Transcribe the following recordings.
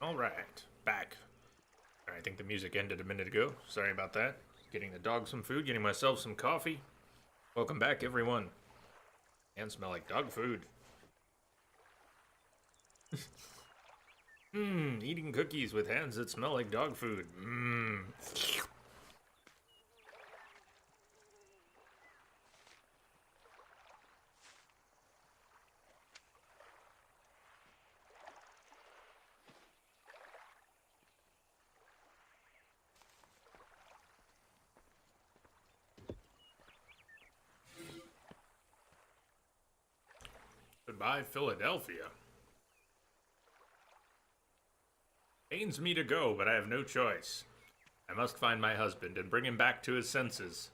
All right, back. I think the music ended a minute ago. Sorry about that. Getting the dog some food, getting myself some coffee. Welcome back, everyone. And smell like dog food. Eating cookies with hands that smell like dog food. Goodbye, Philadelphia. Pains me to go, but I have no choice. I must find my husband and bring him back to his senses.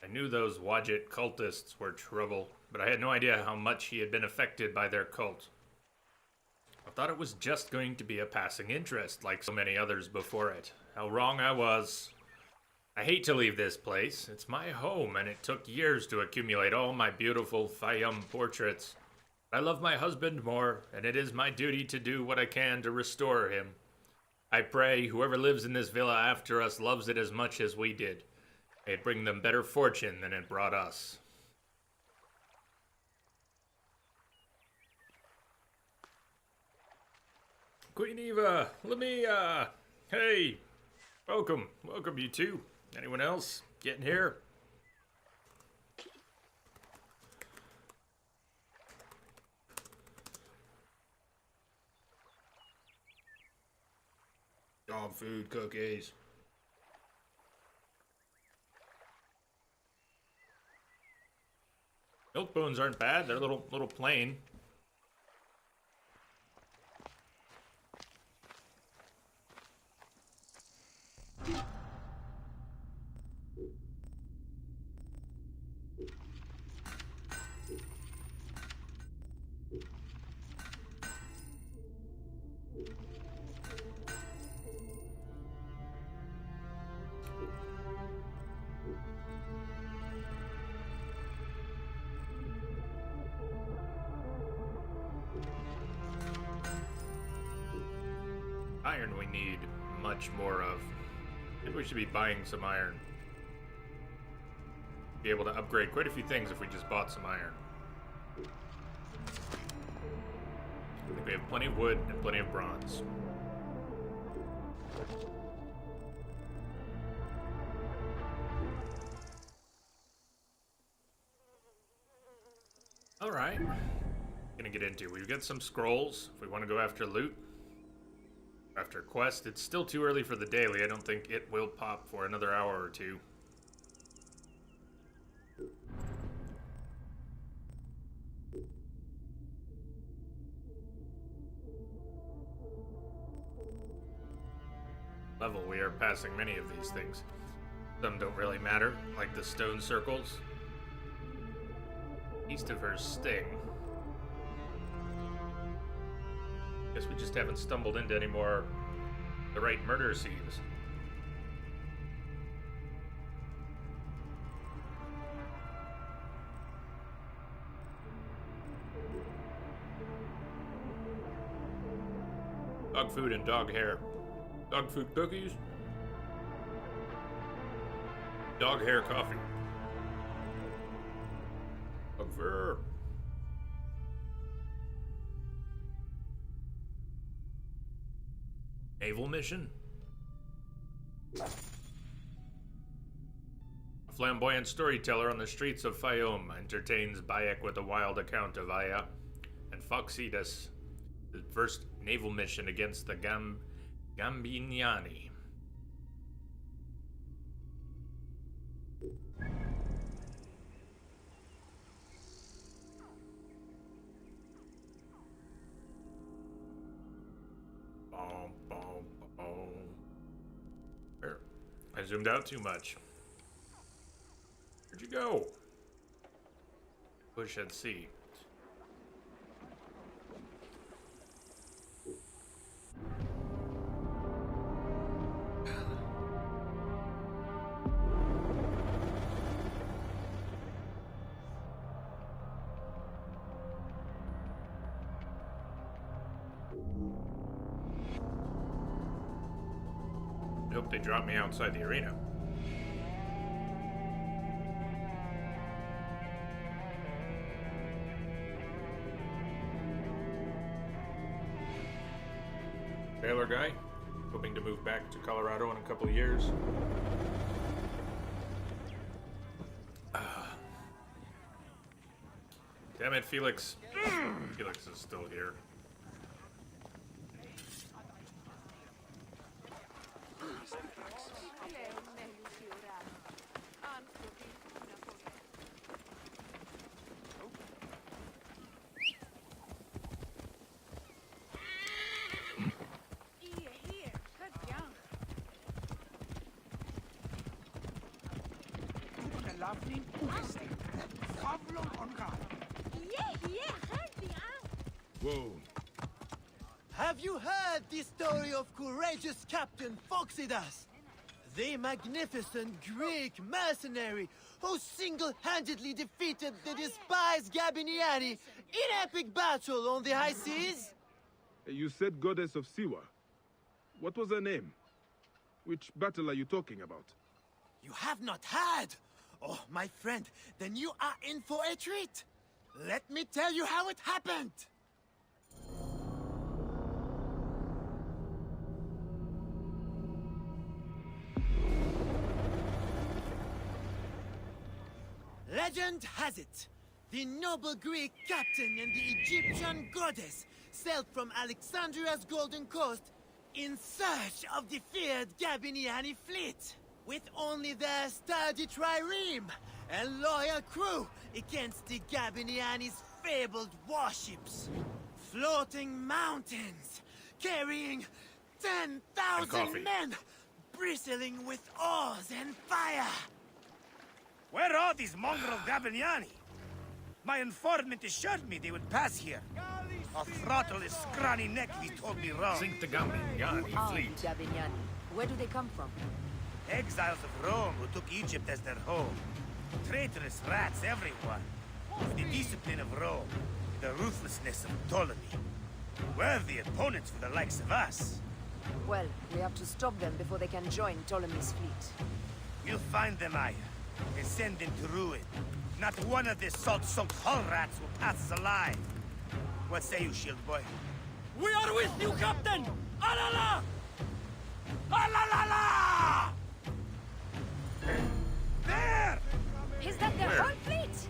I knew those Wadjet cultists were trouble, but I had no idea how much he had been affected by their cult. I thought it was just going to be a passing interest, like so many others before it. How wrong I was. I hate to leave this place. It's my home, and it took years to accumulate all my beautiful Fayum portraits. I love my husband more, and it is my duty to do what I can to restore him. I pray whoever lives in this villa after us loves it as much as we did. May it bring them better fortune than it brought us. Queen Eva, let me, hey, welcome you two. Anyone else getting here? Dog food, cookies. Milk bones aren't bad. They're a little plain. Iron we need much more of. Maybe we should be buying some iron. Be able to upgrade quite a few things if we just bought some iron. I think we have plenty of wood and plenty of bronze. Alright. Gonna get into. We've got some scrolls if we want to go after loot. After quest, it's still too early for the daily. I don't think it will pop for another hour or two. Level, we are passing many of these things. Some don't really matter, like the stone circles. East of her sting. Guess we just haven't stumbled into any more the right murder scenes. Dog food and dog hair. Dog food cookies. Dog hair coffee. Dog fur. Naval mission? A flamboyant storyteller on the streets of Fayum entertains Bayek with a wild account of Aya and Foxidus, the first naval mission against the Gambiniani. I zoomed out too much. Where'd you go? Push at sea. hope they drop me outside the arena. Baylor guy, hoping to move back to Colorado in a couple of years. Damn it, Felix. Felix is still here. Whoa. Have you heard the story of courageous Captain Phoxidas? The magnificent Greek mercenary who single-handedly defeated the despised Gabiniani in epic battle on the high seas? You said goddess of Siwa. What was her name? Which battle are you talking about? You have not heard? Oh, my friend, then you are in for a treat. Let me tell you how it happened. Legend has it, the noble Greek captain and the Egyptian goddess sailed from Alexandria's Golden Coast in search of the feared Gabiniani fleet, with only their sturdy trireme and loyal crew against the Gabiniani's fabled warships. Floating mountains, carrying 10,000 men, bristling with oars and fire. Where are these mongrel Gabiniani? My informant assured me they would pass here. I'll throttle his scrawny neck if he told me wrong. Sink the Gabiniani fleet. Gabiniani. Where do they come from? Exiles of Rome who took Egypt as their home. Traitorous rats, everyone. With the discipline of Rome, the ruthlessness of Ptolemy. Worthy opponents for the likes of us. Well, we have to stop them before they can join Ptolemy's fleet. We'll find them, Aya, and send them to ruin. Not one of the salt-soaked hull rats will pass us alive. What say you, Shield Boy? We are with you, Captain! Alala! Alalala! There! Is that their Where? whole fleet?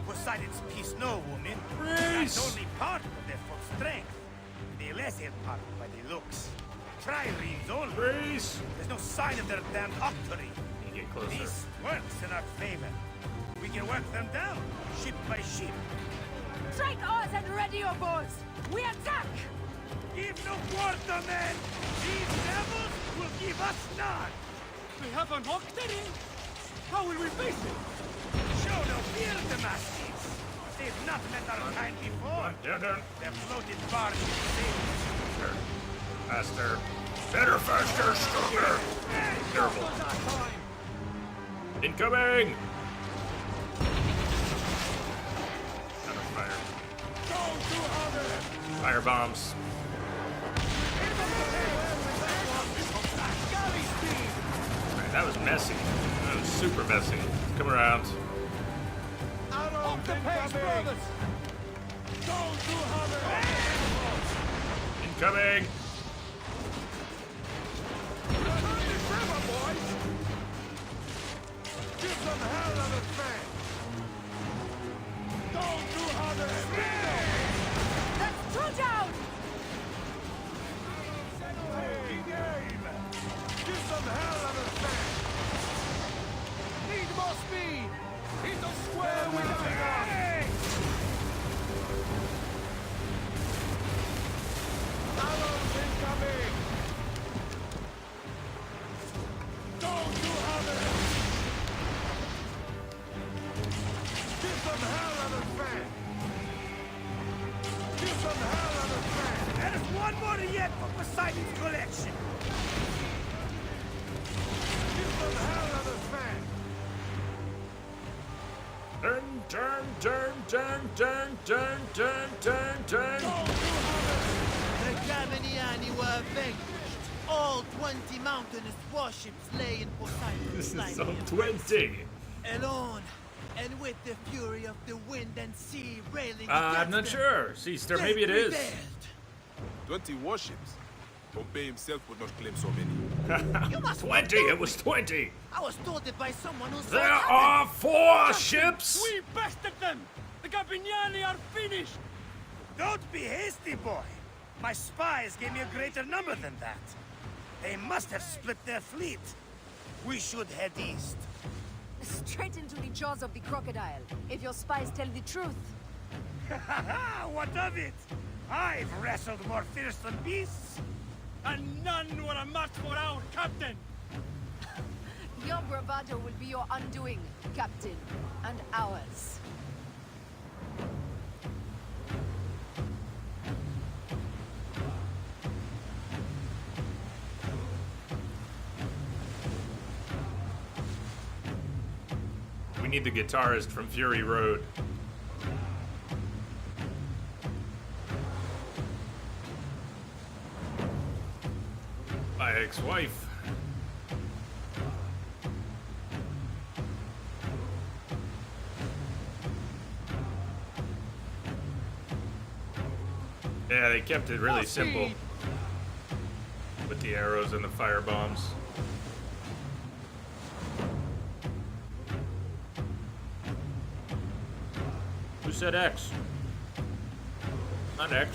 Poseidon's peace, no, woman. Race! That's only part of their full strength. The lesser part by the looks. Triremes only. Race! There's no sign of their damned octory. You get closer. This works in our favor. We can work them down, ship by ship. Strike oars and ready your bows! We attack! Give no quarter, men! These devils will give us none! We have an octary! How will we face it? Show no fear, Damascus! They've not met our kind before. Down. Their floated barge is Faster. Better, faster, stronger. Careful. Incoming! Under fire. Fire bombs. Man, that was messy. That was super messy. Come around. Up the pace, brothers! Incoming! Give them hell of a fan! Don't do harder! That's two down! Give some hell of a fan! Need more speed! He's a square with a big arm! Arrows incoming! Don't do harder! Give some hell of a fan! Give some hell of a fan! There is one more yet for Poseidon's collection. Give some hell of a fan! Turn. The Gabiniani were vanquished. All 20 mountainous warships lay in Poseidon's This is slimy so embrace. 20. Alone, and with the fury of the wind and sea railing I'm against not them, sure. Sister, they maybe it is. prevailed. 20 warships. Pompey himself would not claim so many. You must 20. It was 20. I was told it by someone who saw There it happen. are 4 ships. We bested them! The Gabiniani are finished! Don't be hasty, boy. My spies gave me a greater number than that. They must have split their fleet. We should head east. Straight into the jaws of the crocodile, if your spies tell the truth. What of it? I've wrestled more fearsome beasts. And none were a match for our captain! Your bravado will be your undoing, Captain, and ours. We need the guitarist from Fury Road. My ex-wife. Yeah, they kept it really simple with the arrows and the fire bombs. Who said X? Not X.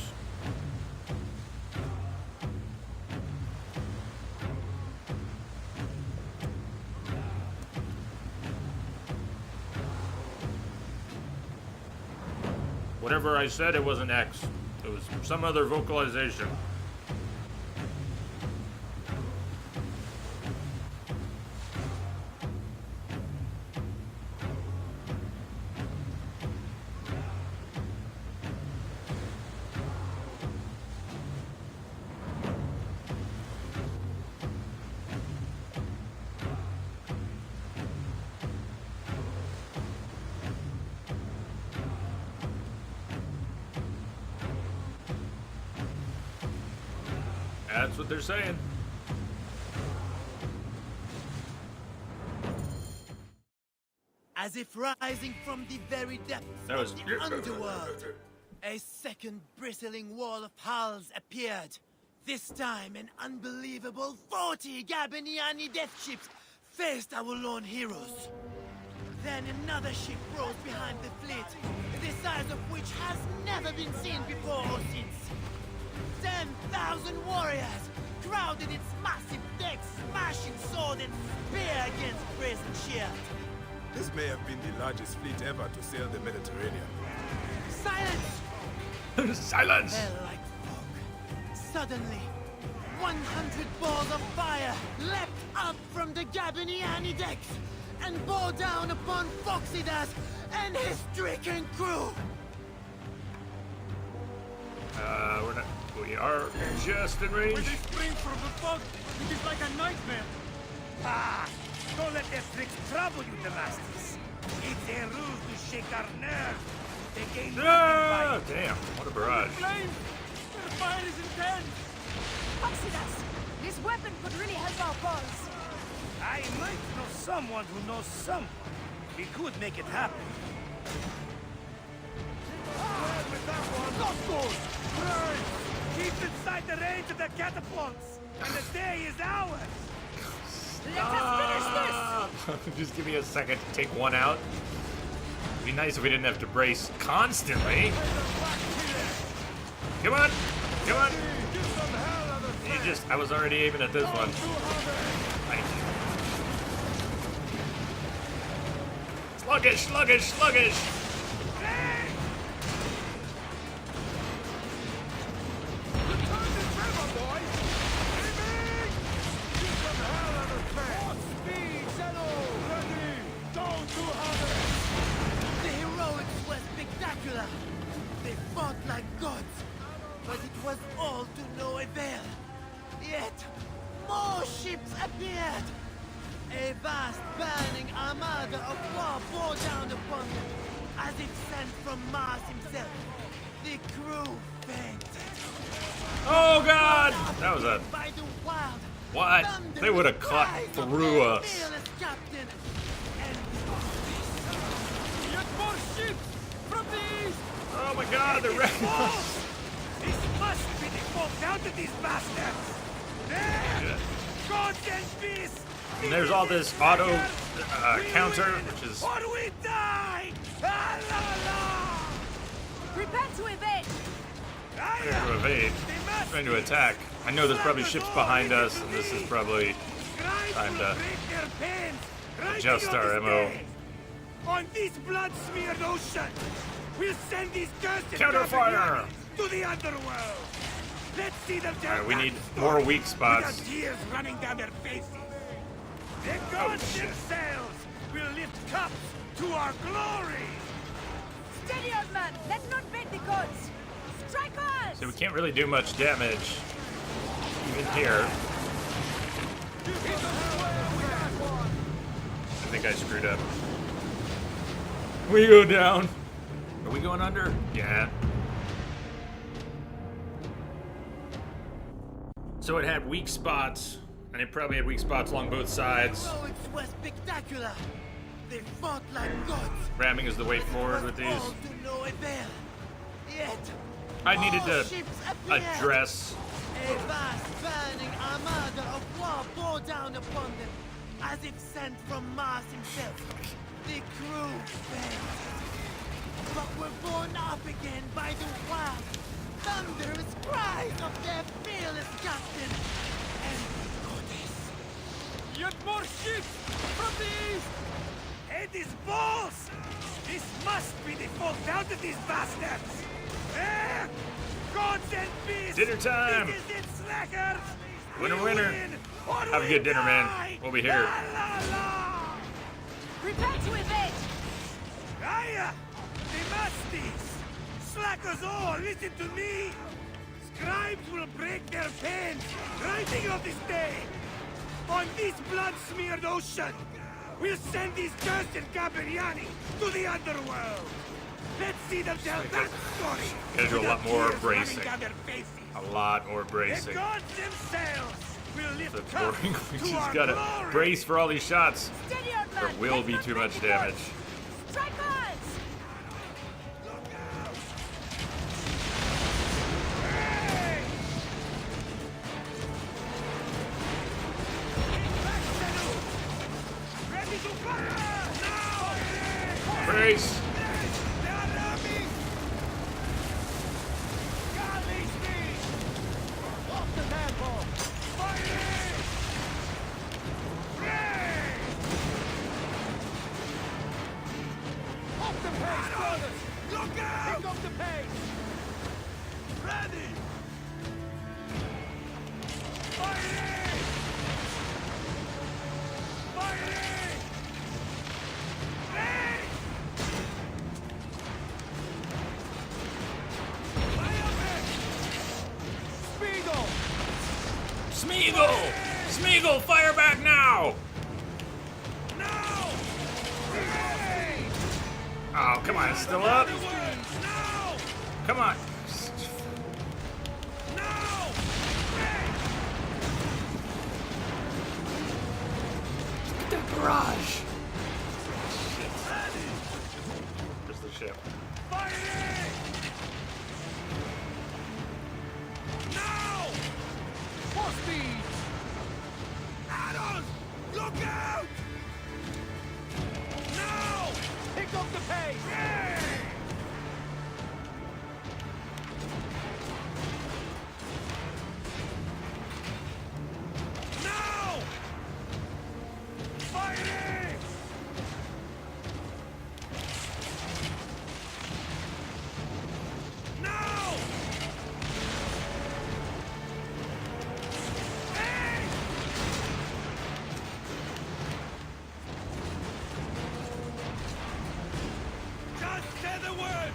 Whatever I said, it wasn't X. It was some other vocalization. That's what they're saying. As if rising from the very depths That was- of the underworld, a second bristling wall of hulls appeared. This time, an unbelievable 40 Gabiniani death ships faced our lone heroes. Then another ship rose behind the fleet, the size of which has never been seen before or since. 10,000 warriors crowded its massive decks, smashing sword and spear against brazen shield. This may have been the largest fleet ever to sail the Mediterranean. Silence! Silence! Fell like fog. Suddenly, 100 balls of fire leapt up from the Gabiniani decks and bore down upon Phoxidas and his stricken crew. We are just in When range. they spring from the fog, it is like a nightmare! Ah! Don't let their tricks trouble you, Damascus. It's a ruse to shake our nerves. They gain Ah, nothing damn, what a barrage. Flames! Their fire is intense! Oxidas, this weapon could really help our cause. by. I might know someone who knows someone. We could make it happen. With that one. Not good! Keep inside the range of the catapults, and the day is ours! Let us finish this! Just give me a second to take one out. It'd be nice if we didn't have to brace constantly. Come on! Come on! I was already aiming at this one. Thank you. Sluggish, sluggish, sluggish! The heroics were spectacular. They fought like gods, but it was all to no avail. Yet, more ships appeared. A vast burning armada of war bore down upon them, as if sent from Mars himself. The crew fainted. Oh god! That was a By the wild, What? Thunder They would have is cut rise of through their us. fearless captain and Yet more ships from the east! Oh my god, they're wrecking us. Balls! This must be the fault out of these bastards! There! Yeah. Gods and peace! And there's all this auto counter, which is Or we die! Ah, la, Prepare to evade! la. trying to evade, trying to attack. I know there's probably ships behind us, and this is probably time to adjust our MO. On this blood-smeared ocean, we'll send these cursed Counterfire! Gabriels to the underworld. Let's see them tell Alright, we that need story more weak spots. without tears running down their faces. The gods themselves will lift cups to our glory. Steady, old man! Let's not bait the gods! Strike us! So we can't really do much damage, even here. I think I screwed up. We go down. Are we going under? Yeah. So it had weak spots, and it probably had weak spots along both sides. heroics were spectacular. They fought like gods. Ramming is the way but it forward was with these. all to no avail. Yet, I needed all to ships appeared. address. A vast burning armada of war bore down upon them, as if sent from Mars himself. The crew failed, but were borne up again by the wild, thunderous cries of their fearless captain and goddess. Yet more ships from the east! Head is balls! This must be the fault out of these bastards! Eh? Gods and peace! Dinner time! This is it, slackers! Winner, We winner. win, or Have a we good dinner, man. die. We'll be here. La, la, la. Prepare to evade! Aya! The Masties! Slackers all, listen to me! Scribes will break their pens, writing of this day! On this blood-smeared ocean, we'll send these cursed Gabriani to the underworld! Let's see them tell that story! Gotta do a lot without more tears running bracing. down their faces. A lot more The bracing. gods themselves will lift That's cups boring. We to just our gotta glory. brace for all these shots. Steady, old man! There will Let's be not too bait much the damage. gods. Strike us! Hey! Ready to fire! Now! Brace! They are coming! Galley speed! Off the tempo! Firing! Ray! Off the pace, brothers! Look out! Pick up the pace! Ready! Firing! Firing! Ray! Spiegel! Smeagol! Smeagol, fire back now! Now! Ray! Oh, come on, it's still up. Now! Come on. Now! Ray! The garage. Where's the ship? Firing! Now! For speed! Adams! Look out! Now! Pick up the pace! Yay! Now! Firing! Now! Hey! Just say the word!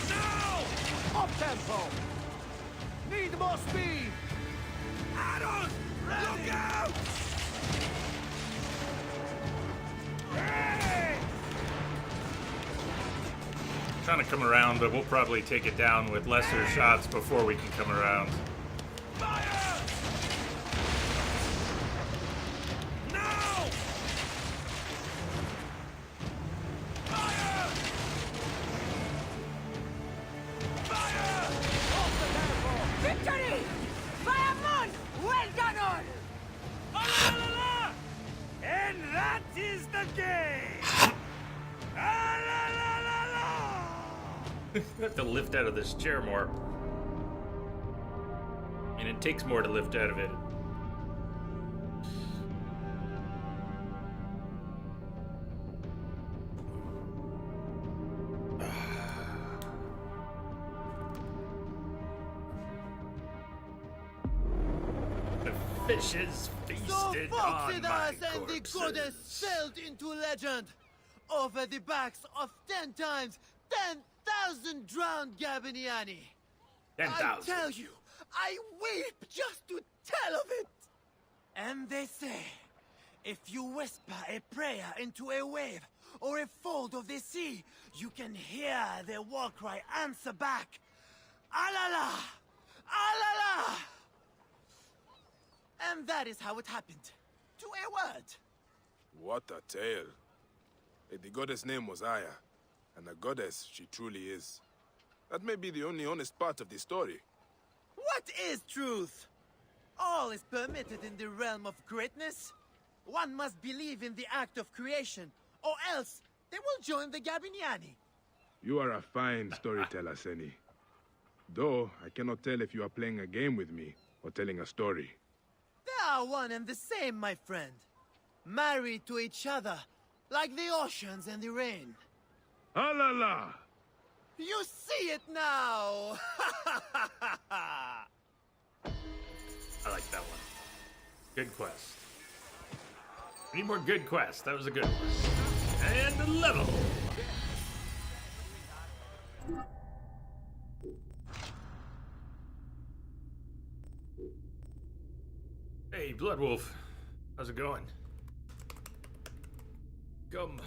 Now! Up tempo! Need more speed! Adams! Look out! Hey! Trying to come around, but we'll probably take it down with lesser shots before we can come around. Fire! that is the game! Ah, la, la, la, la. I have to lift out of this chair more. And it takes more to lift out of it. The fishes So feasted on my Phoxidas and the corpses. goddess sailed into legend. Over the backs of 10 times 10,000 drowned Gabiniani. I 10,000. tell you, I weep just to tell of it. And they say, if you whisper a prayer into a wave or a fold of the sea, you can hear their war cry answer back. Alala! Alala! And that is how it happened. To a word. What a tale. The goddess' name was Aya, and a goddess she truly is. That may be the only honest part of the story. What is truth? All is permitted in the realm of greatness. One must believe in the act of creation, or else they will join the Gabiniani. You are a fine storyteller, Seni. Though, I cannot tell if you are playing a game with me or telling a story. They are one and the same, my friend. Married to each other, like the oceans and the rain. Alala! You see it now! I like that one. Good quest. We need more good quests. That was a good one. And a level. Hey, Bloodwolf. How's it going? Come.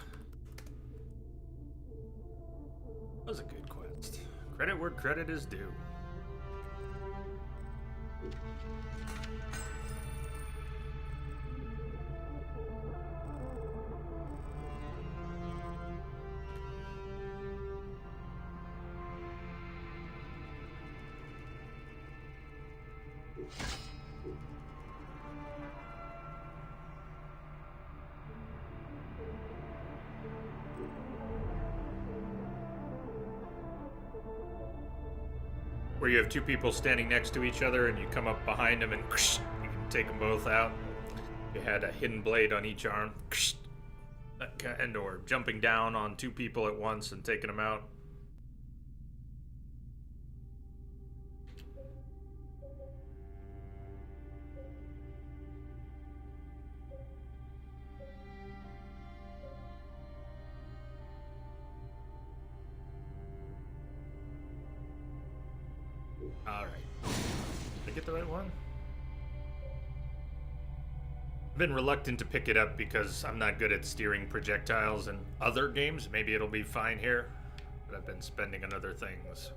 That was a good quest. Credit where credit is due. Where you have two people standing next to each other and you come up behind them and you can take them both out. You had a hidden blade on each arm. And or jumping down on two people at once and taking them out. Alright. Did I get the right one? I've been reluctant to pick it up because I'm not good at steering projectiles in other games. Maybe it'll be fine here. But I've been spending on other things.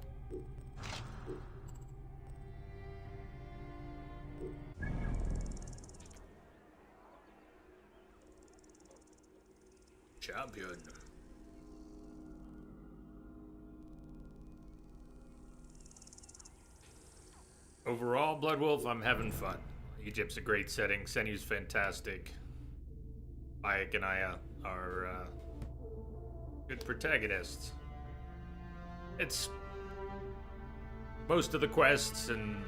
Champion. Overall, Bloodwolf, I'm having fun. Egypt's a great setting. Senu's fantastic. Bayek and Aya are good protagonists. It's most of the quests and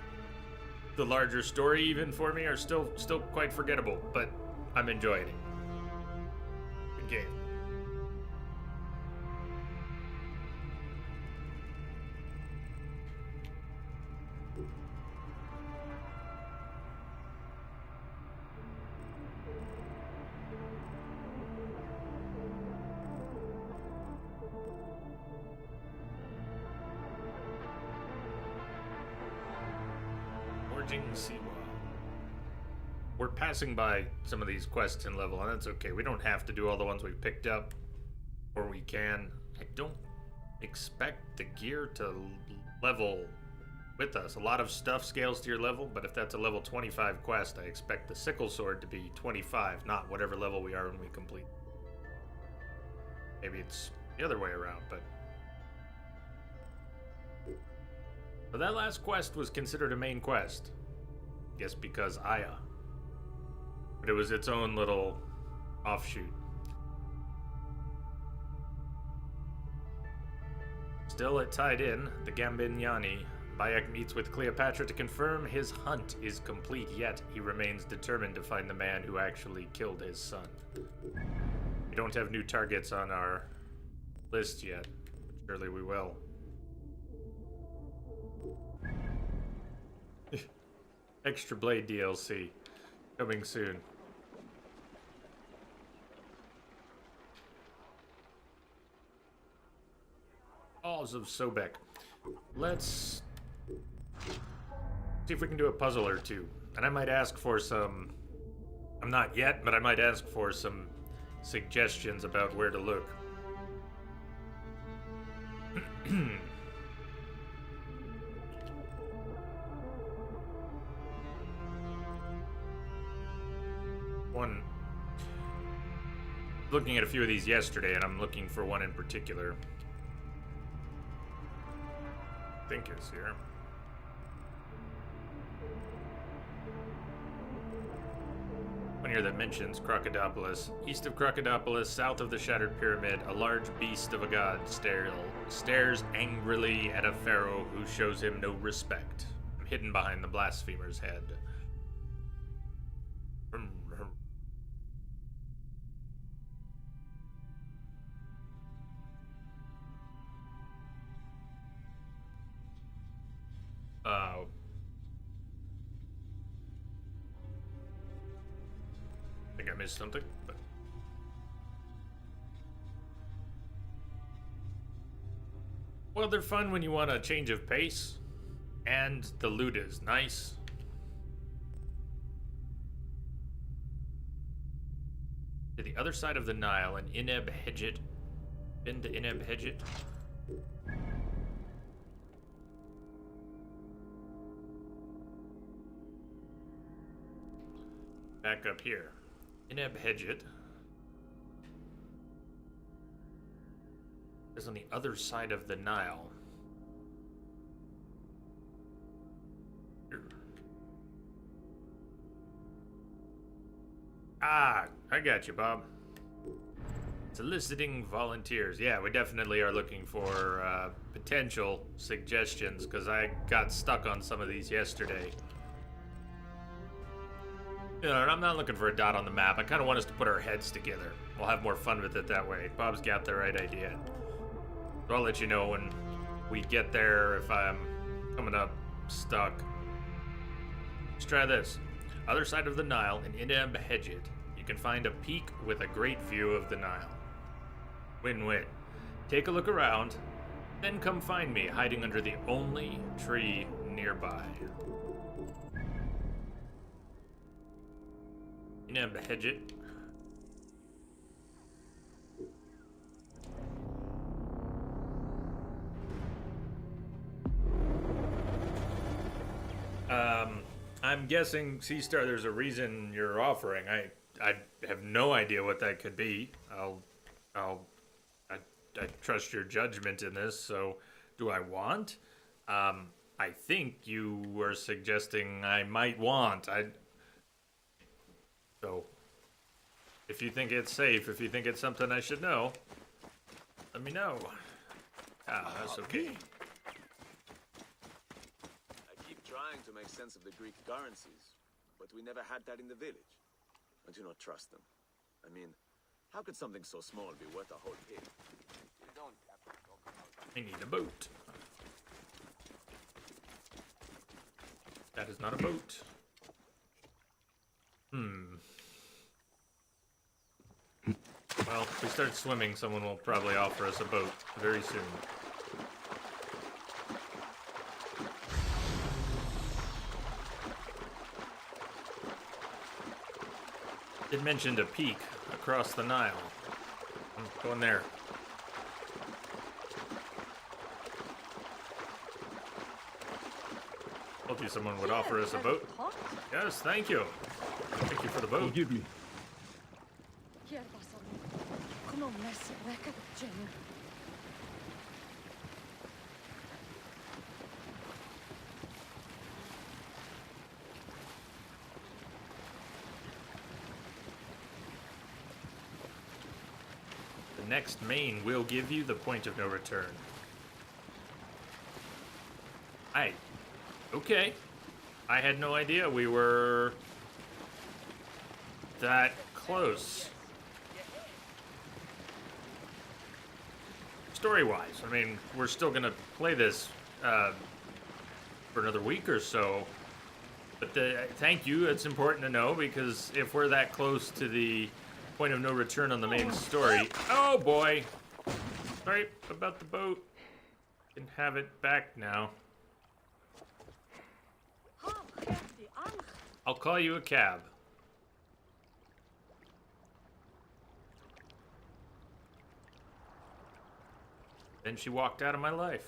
the larger story, even for me, are still quite forgettable. But I'm enjoying it. Good game. Forging Siwa. We're passing by some of these quests in level, and that's okay. We don't have to do all the ones we picked up, or we can. I don't expect the gear to level with us. A lot of stuff scales to your level, but if that's a level 25 quest, I expect the sickle sword to be 25, not whatever level we are when we complete. Maybe it's the other way around, but... But that last quest was considered a main quest. I guess because Aya. But it was its own little offshoot. Still at Tied In, the Gambiniani, Bayek meets with Cleopatra to confirm his hunt is complete, yet he remains determined to find the man who actually killed his son. We don't have new targets on our list yet. Surely we will. Extra Blade DLC coming soon. Halls of Sobek. Let's see if we can do a puzzle or two. And I might ask for some... I'm not yet, but I might ask for some suggestions about where to look. One... Looking at a few of these yesterday, and I'm looking for one in particular. I think it's here. One here that mentions Crocodipolis. East of Crocodipolis, south of the Shattered Pyramid, a large beast of a god stares angrily at a pharaoh who shows him no respect. I'm hidden behind the blasphemer's head. I think I missed something, but... Well, they're fun when you want a change of pace, and the loot is nice. To the other side of the Nile, in Ineb Hedjit. Been to Ineb Hedjit? Back up here. Ineb Hedjit is on the other side of the Nile. Here. Ah, I got you, Bob. Soliciting volunteers. Yeah, we definitely are looking for potential suggestions, because I got stuck on some of these yesterday. You know, and I'm not looking for a dot on the map. I kind of want us to put our heads together. We'll have more fun with it that way. Bob's got the right idea. So I'll let you know when we get there if I'm coming up stuck. Let's try this. Other side of the Nile in Ineb Hedjit, you can find a peak with a great view of the Nile. Win-win. Take a look around, then come find me hiding under the only tree nearby. Ineb Hedjit. I'm guessing, Seastar, there's a reason you're offering. I have no idea what that could be. I trust your judgment in this, so do I want? I think you were suggesting I might want. So, if you think it's safe, if you think it's something I should know, let me know. Ah, that's okay. I keep trying to make sense of the Greek currencies, but we never had that in the village. I do not trust them. I mean, how could something so small be worth a whole pig? I need a boat. That is not a boat. Well, if we start swimming, someone will probably offer us a boat very soon. It mentioned a peak across the Nile. I'm going there. Told you someone would offer us a boat. Yes, thank you. Thank you for the boat. Forgive me. next main will give you the point of no return. Okay. I had no idea we were that close. Story-wise, I mean, we're still gonna play this for another week or so. But thank you, it's important to know, because if we're that close to the point of no return on the main story... Oh boy! Sorry about the boat. Can have it back now. I'll call you a cab. Then she walked out of my life.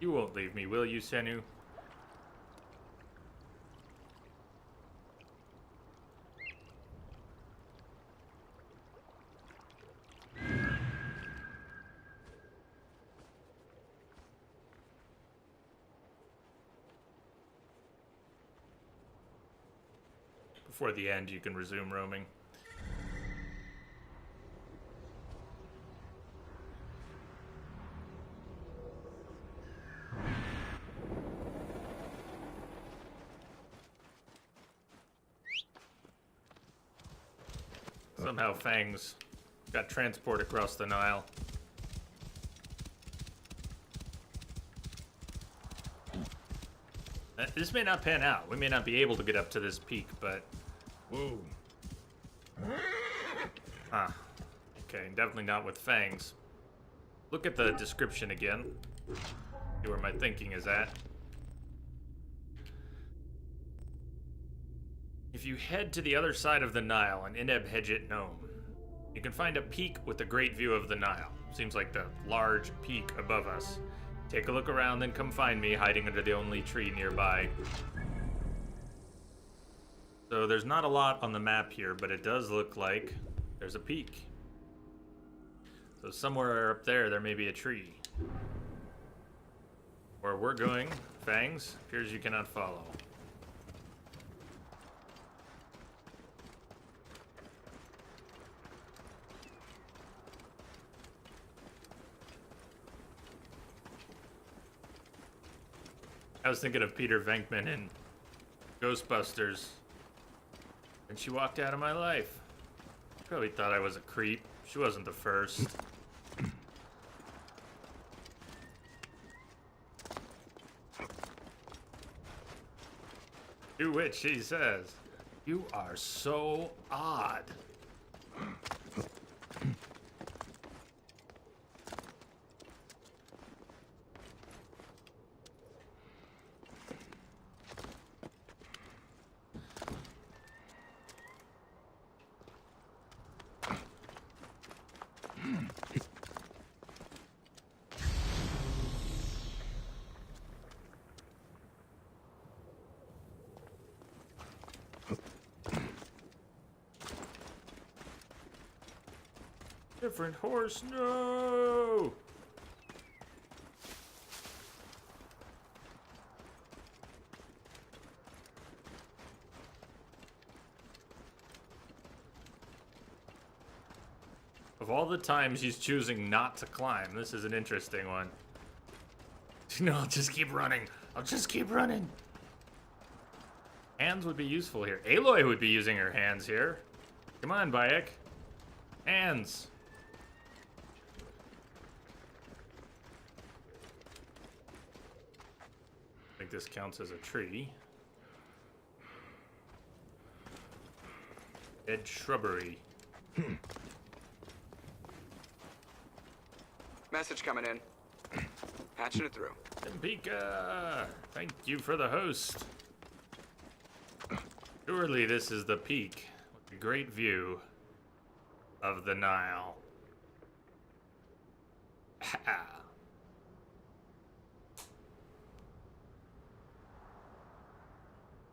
You won't leave me, will you, Senu? Before the end, you can resume roaming. Somehow Fangs got transport across the Nile. This may not pan out. We may not be able to get up to this peak, but... Whoa. Ah. Okay, definitely not with Fangs. Look at the description again. See where my thinking is at. If you head to the other side of the Nile in Ineb Hedjet Nome, you can find a peak with a great view of the Nile. Seems like the large peak above us. Take a look around, then come find me hiding under the only tree nearby. So there's not a lot on the map here, but it does look like there's a peak. So somewhere up there, there may be a tree. Where we're going, Fangs, appears you cannot follow. I was thinking of Peter Venkman in Ghostbusters. And she walked out of my life. Probably thought I was a creep. She wasn't the first. To which she says, "You are so odd." Different horse, no! Of all the times he's choosing not to climb, this is an interesting one. No, I'll just keep running. I'll just keep running. Hands would be useful here. Aloy would be using her hands here. Come on, Bayek. Hands. I think this counts as a tree. Dead shrubbery. Message coming in. Patching it through. Pika! Thank you for the host. Surely this is the peak with a great view of the Nile.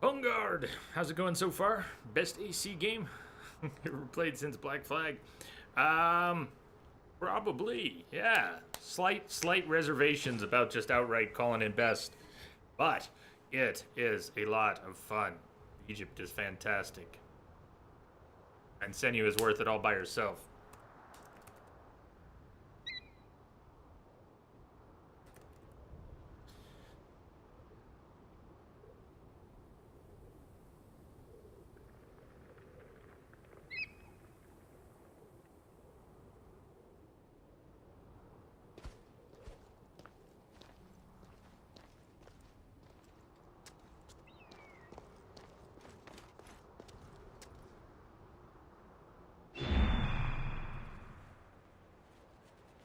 Hungard, how's it going so far? Best AC game? Ever played since Black Flag? Probably, yeah. Slight reservations about just outright calling it best. But it is a lot of fun. Egypt is fantastic. And Senua is worth it all by herself.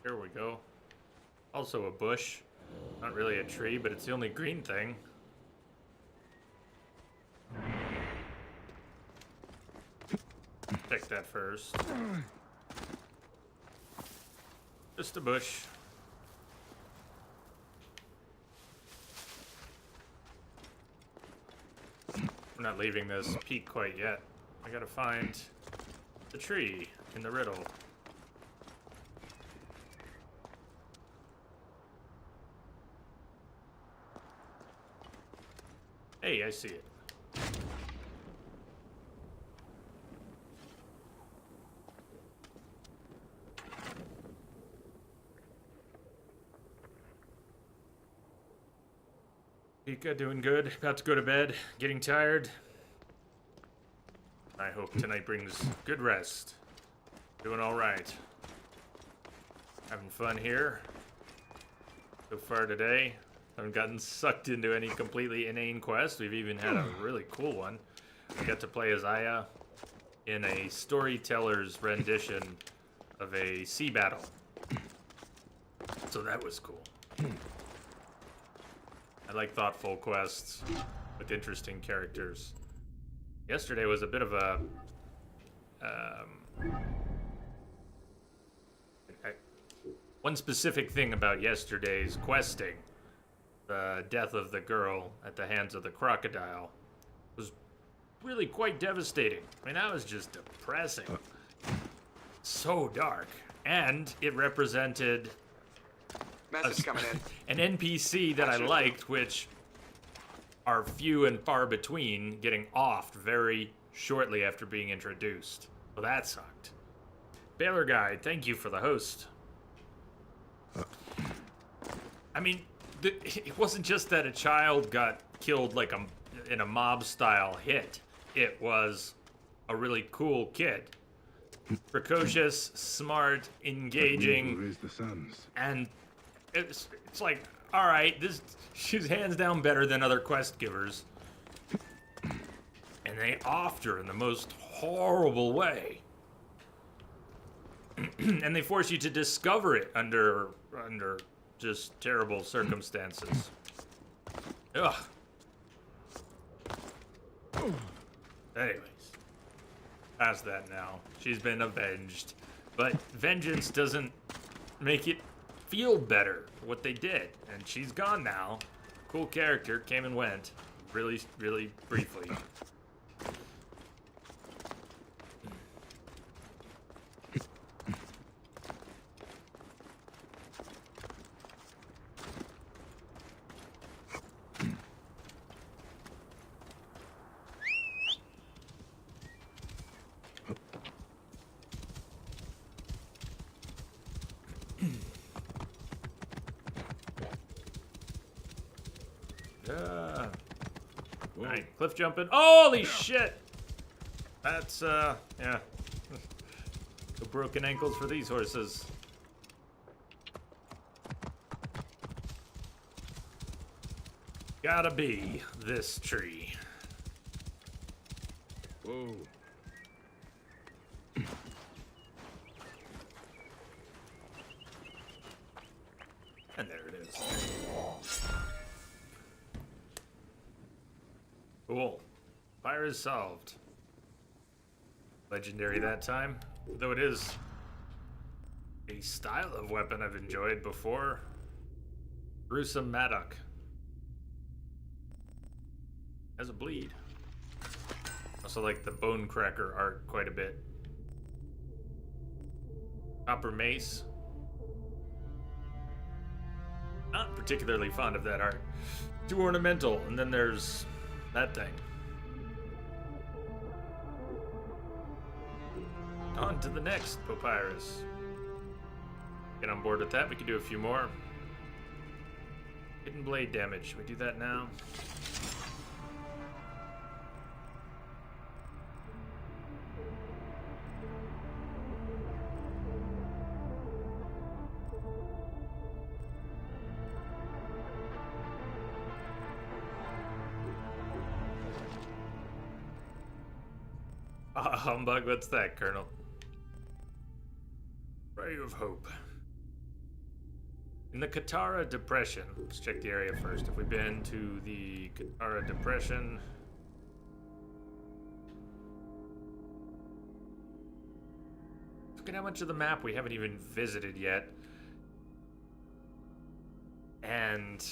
There we go. Also a bush. Not really a tree, but it's the only green thing. Check that first. Just a bush. We're not leaving this peak quite yet. I gotta find the tree in the riddle. Hey, I see it. Pika, doing good. About to go to bed. Getting tired. I hope tonight brings good rest. Doing all right. Having fun here. So far today. Haven't gotten sucked into any completely inane quest. We've even had a really cool one. We got to play as Aya in a storyteller's rendition of a sea battle. So that was cool. I like thoughtful quests with interesting characters. Yesterday was a bit of a... one specific thing about yesterday's questing. The death of the girl at the hands of the crocodile was really quite devastating. I mean, that was just depressing. So dark. And it represented Message coming in. an NPC that I liked, which are few and far between, getting offed very shortly after being introduced. Well, that sucked. Baylor Guide, thank you for the host. I mean, it wasn't just that a child got killed like in a mob-style hit. It was a really cool kid. Precocious, smart, engaging, and it's like, all right, she's hands down better than other quest givers. And they offed her in the most horrible way. And they force you to discover it under just terrible circumstances. Ugh. Anyways, past that now. She's been avenged. But vengeance doesn't make it feel better what they did. And she's gone now. Cool character, came and went. Really, really briefly. Alright, cliff jumping. Holy shit! That's, yeah. No broken ankles for these horses. Gotta be this tree. Whoa. And there it is. Cool. Fire is solved. Legendary that time. Though it is a style of weapon I've enjoyed before. Gruesome Maddock. Has a bleed. Also like the Bone Cracker art quite a bit. Copper Mace. Not particularly fond of that art. Too ornamental. And then there's that thing. On to the next papyrus. Get on board with that. We can do a few more. Hidden blade damage. Should we do that now? Humbug, what's that, Colonel? Ray of Hope. In the Katara Depression, let's check the area first. Have we been to the Katara Depression? Look at how much of the map we haven't even visited yet. And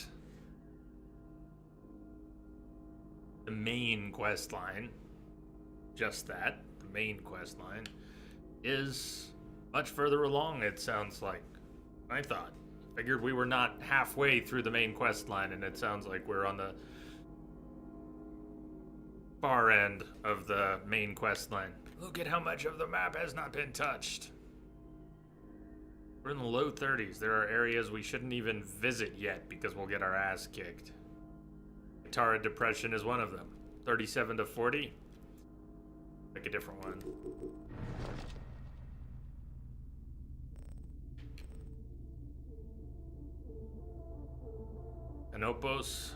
the main quest line, just that, the main quest line, is much further along, it sounds like. I thought. Figured we were not halfway through the main quest line, and it sounds like we're on the far end of the main quest line. Look at how much of the map has not been touched. We're in the low 30s. There are areas we shouldn't even visit yet because we'll get our ass kicked. Katara Depression is one of them. 37 to 40. Pick a different one. Canopus.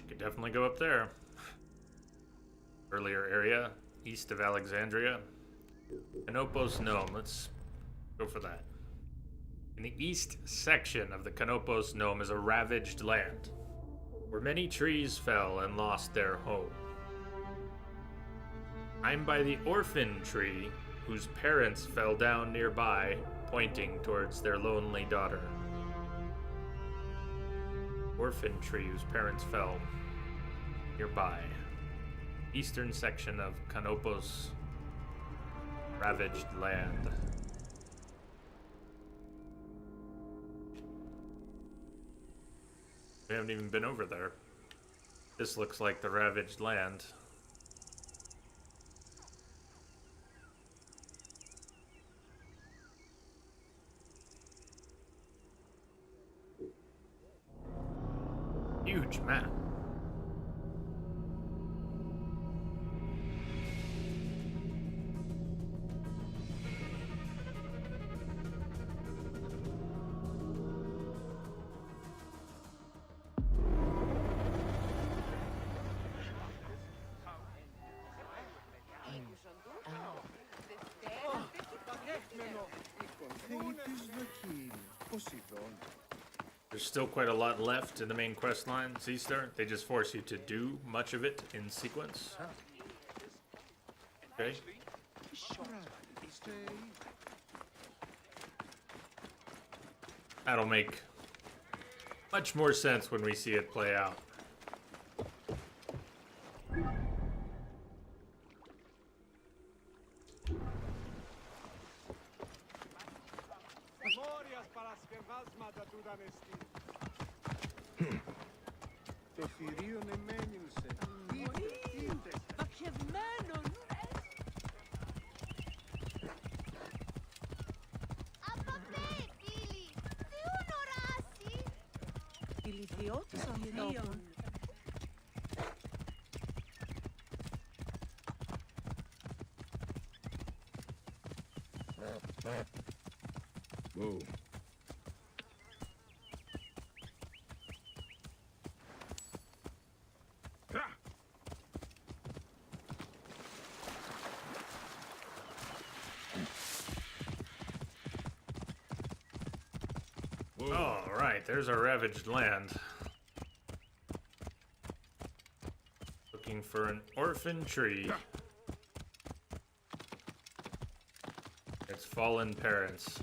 Could definitely go up there. Earlier area, east of Alexandria. Canopus Gnome. Let's go for that. In the east section of the Canopus Gnome is a ravaged land, where many trees fell and lost their home. I'm by the orphan tree, whose parents fell down nearby, pointing towards their lonely daughter. Orphan tree whose parents fell nearby. Eastern section of Canopus, ravaged land. We haven't even been over there. This looks like the ravaged land. Huge map. There's still quite a lot left in the main quest line, Seastar. They just force you to do much of it in sequence. Okay. That'll make much more sense when we see it play out. Whoa. All right, there's our ravaged land. Looking for an orphan tree. fallen parents.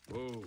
Whoa.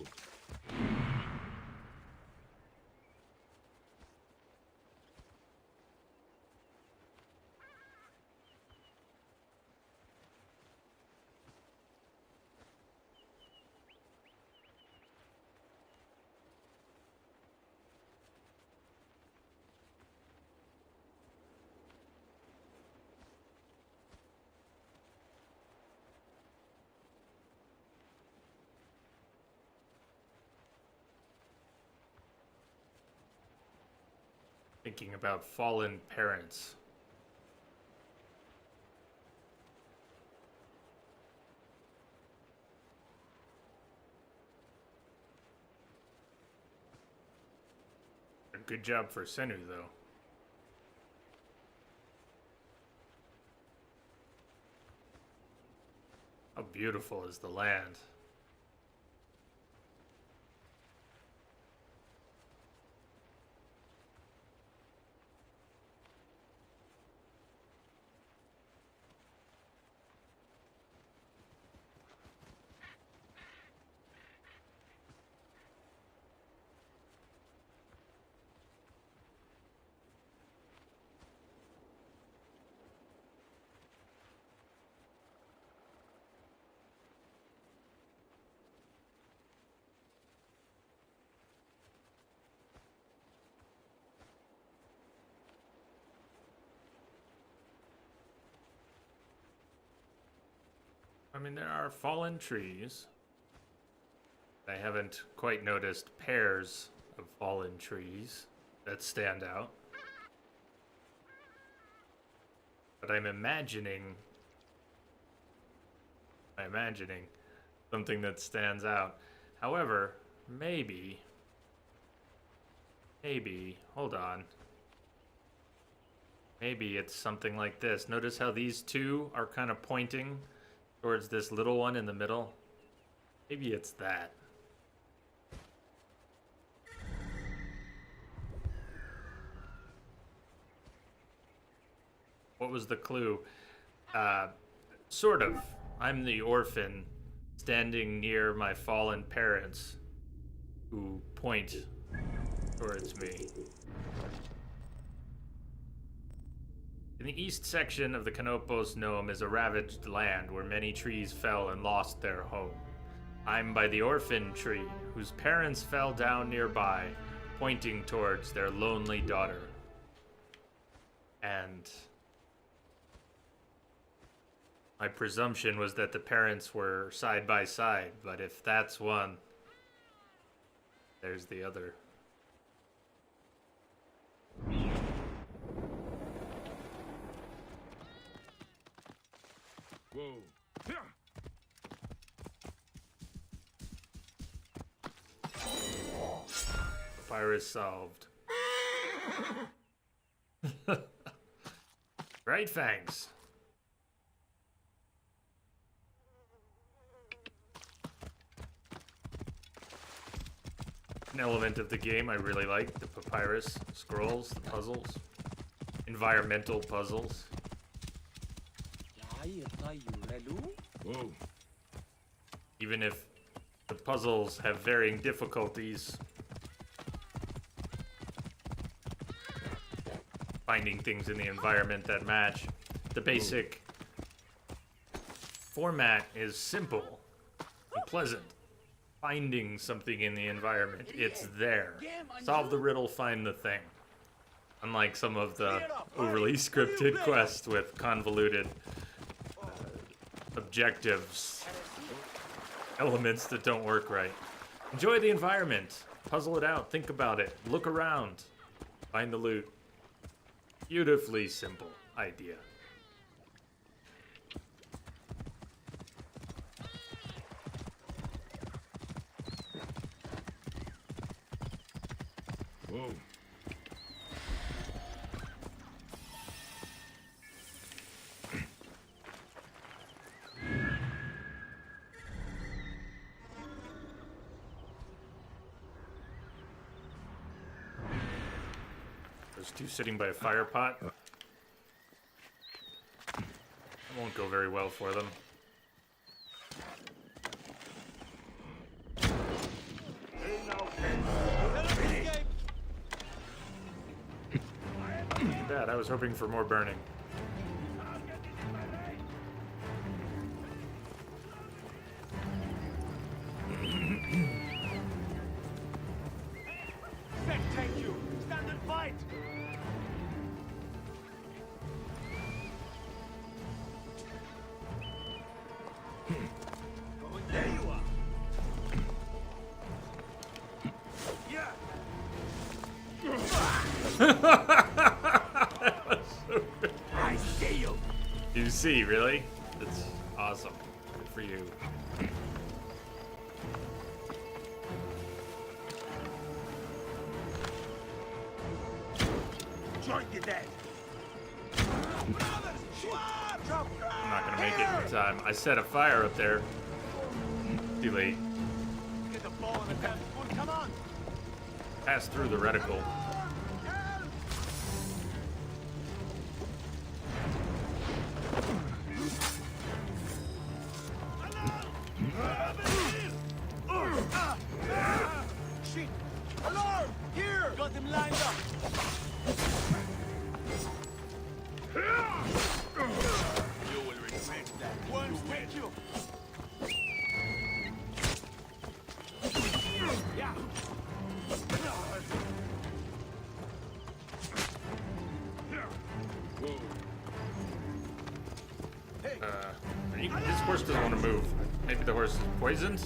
Thinking about fallen parents. Good job for Senu, though. How beautiful is the land? I mean, there are fallen trees. I haven't quite noticed pairs of fallen trees that stand out. But I'm imagining something that stands out. However, maybe, hold on. Maybe it's something like this. Notice how these two are kind of pointing towards this little one in the middle. Maybe it's that. What was the clue? Sort of. I'm the orphan standing near my fallen parents who point towards me. In the east section of the Canopus Nome is a ravaged land where many trees fell and lost their home. I'm by the orphan tree, whose parents fell down nearby, pointing towards their lonely daughter. And my presumption was that the parents were side by side, but if that's one, there's the other. Whoa. Papyrus solved. Right, Fangs. An element of the game I really like, the papyrus scrolls, the puzzles, environmental puzzles. Whoa. Even if the puzzles have varying difficulties, finding things in the environment that match, the basic format is simple and pleasant. Finding something in the environment, it's there. Solve the riddle, find the thing. Unlike some of the overly scripted quests with convoluted objectives, elements that don't work right. Enjoy the environment. Puzzle it out. Think about it. Look around. Find the loot. Beautifully simple idea. Whoa. There's two sitting by a fire pot. It won't go very well for them. Dad, I was hoping for more burning. Take you! Stand and fight! There you are! Yeah! I see you! You see, really? That's awesome. Good for you. Join the dead! I'm not gonna make it in time. I set a fire up there. Too late. Get the ball in the pen. Come on! Pass through the reticle. Shit! Alarm! Here! Got them lined up! You will regret that. Worms take you! Yeah! This horse doesn't want to move. Maybe the horse is poisoned?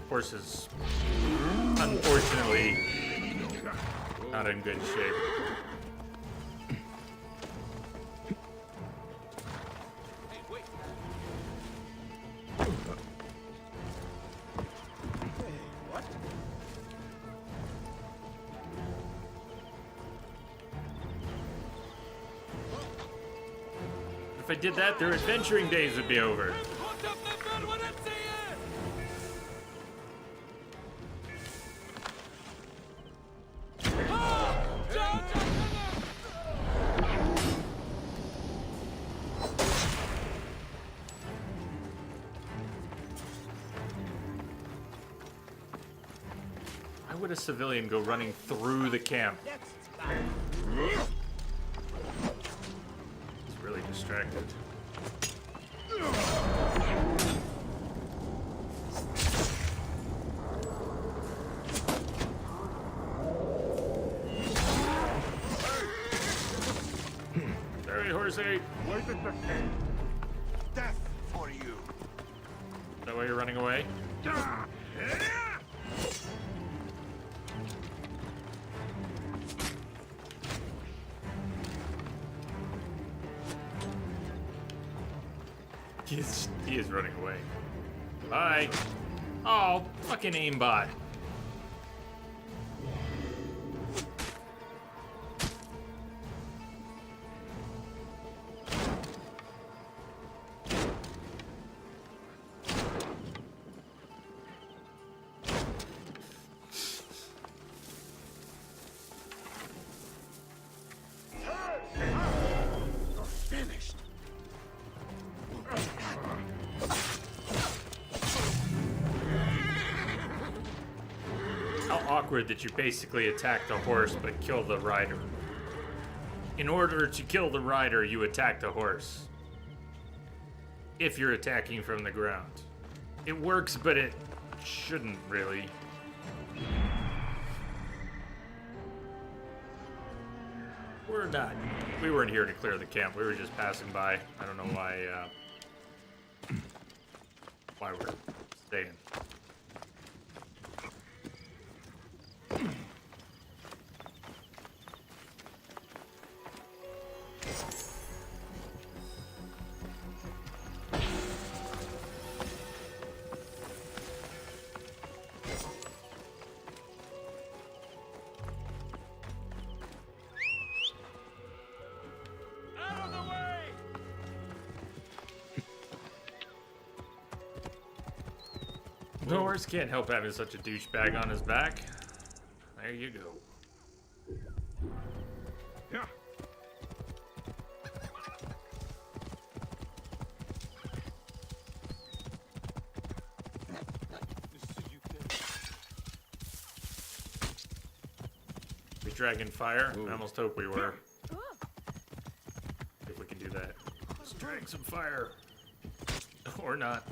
Horse is unfortunately not in good shape. What? If I did that, their adventuring days would be over. Why would a civilian go running through the camp? He's really distracted. Sorry, horsey. Death for you! Is that why you're running away? He is running away. Bye. Oh, fucking aimbot. Finished! How awkward that you basically attack the horse but kill the rider. In order to kill the rider, you attack the horse. If you're attacking from the ground. It works, but it shouldn't really. We weren't here to clear the camp. We were just passing by. I don't know why we're staying. Out of the way! The horse can't help having such a douchebag on his back. There you go. Yeah. We dragging fire? I almost hope we were. If we can do that. Let's drag some fire. Or not.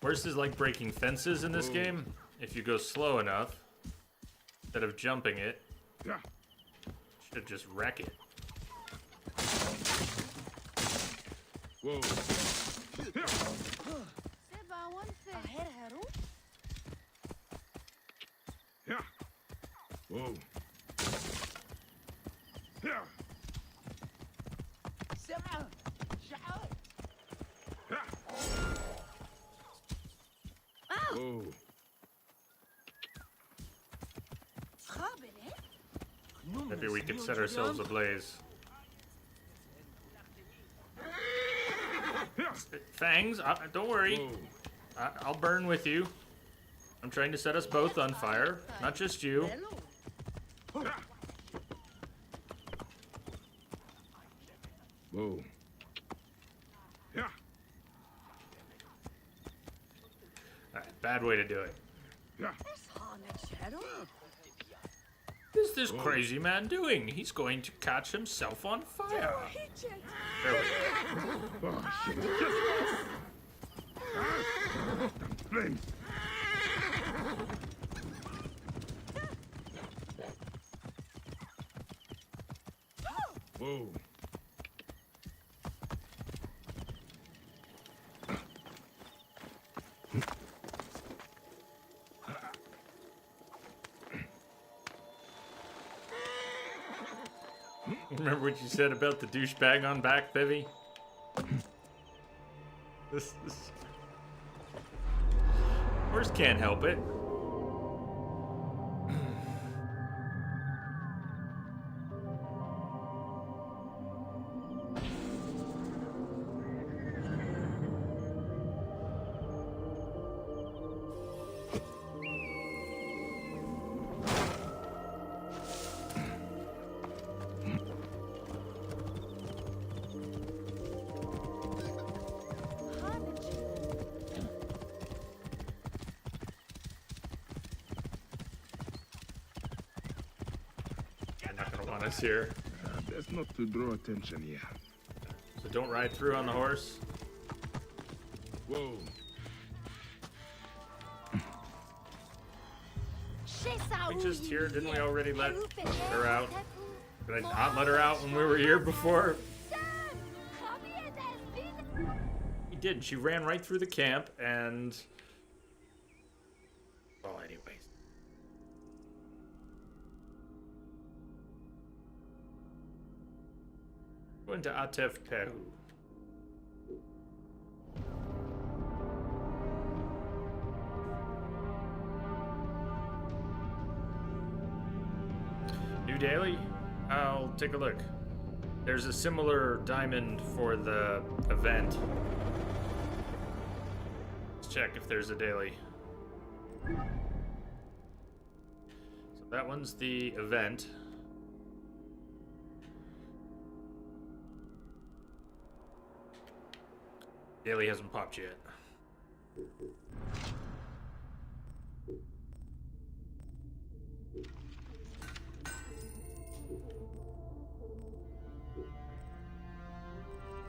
Horse is like breaking fences in this game. If you go slow enough, instead of jumping it, Yeah. should just wreck it. Whoa. Yeah. Whoa. Yeah. Whoa. Maybe we could set ourselves ablaze. Fangs, don't worry. I'll burn with you. I'm trying to set us both on fire, not just you. Whoa. Yeah. Alright, bad way to do it. Yeah. What is this crazy man doing? He's going to catch himself on fire. There we go. Oh, shit. Flames. Whoa. Remember what you said about the douchebag on back, Bevy? This Horse can't help it. Us here. Best not to draw attention here. So don't ride through on the horse. Whoa. We just here, didn't we already let her out? Did I not let her out when we were here before? We did. She ran right through the camp and... Well, anyways. Going to Atef Pehu. New daily? I'll take a look. There's a similar diamond for the event. Let's check if there's a daily. So that one's the event. Daily hasn't popped yet.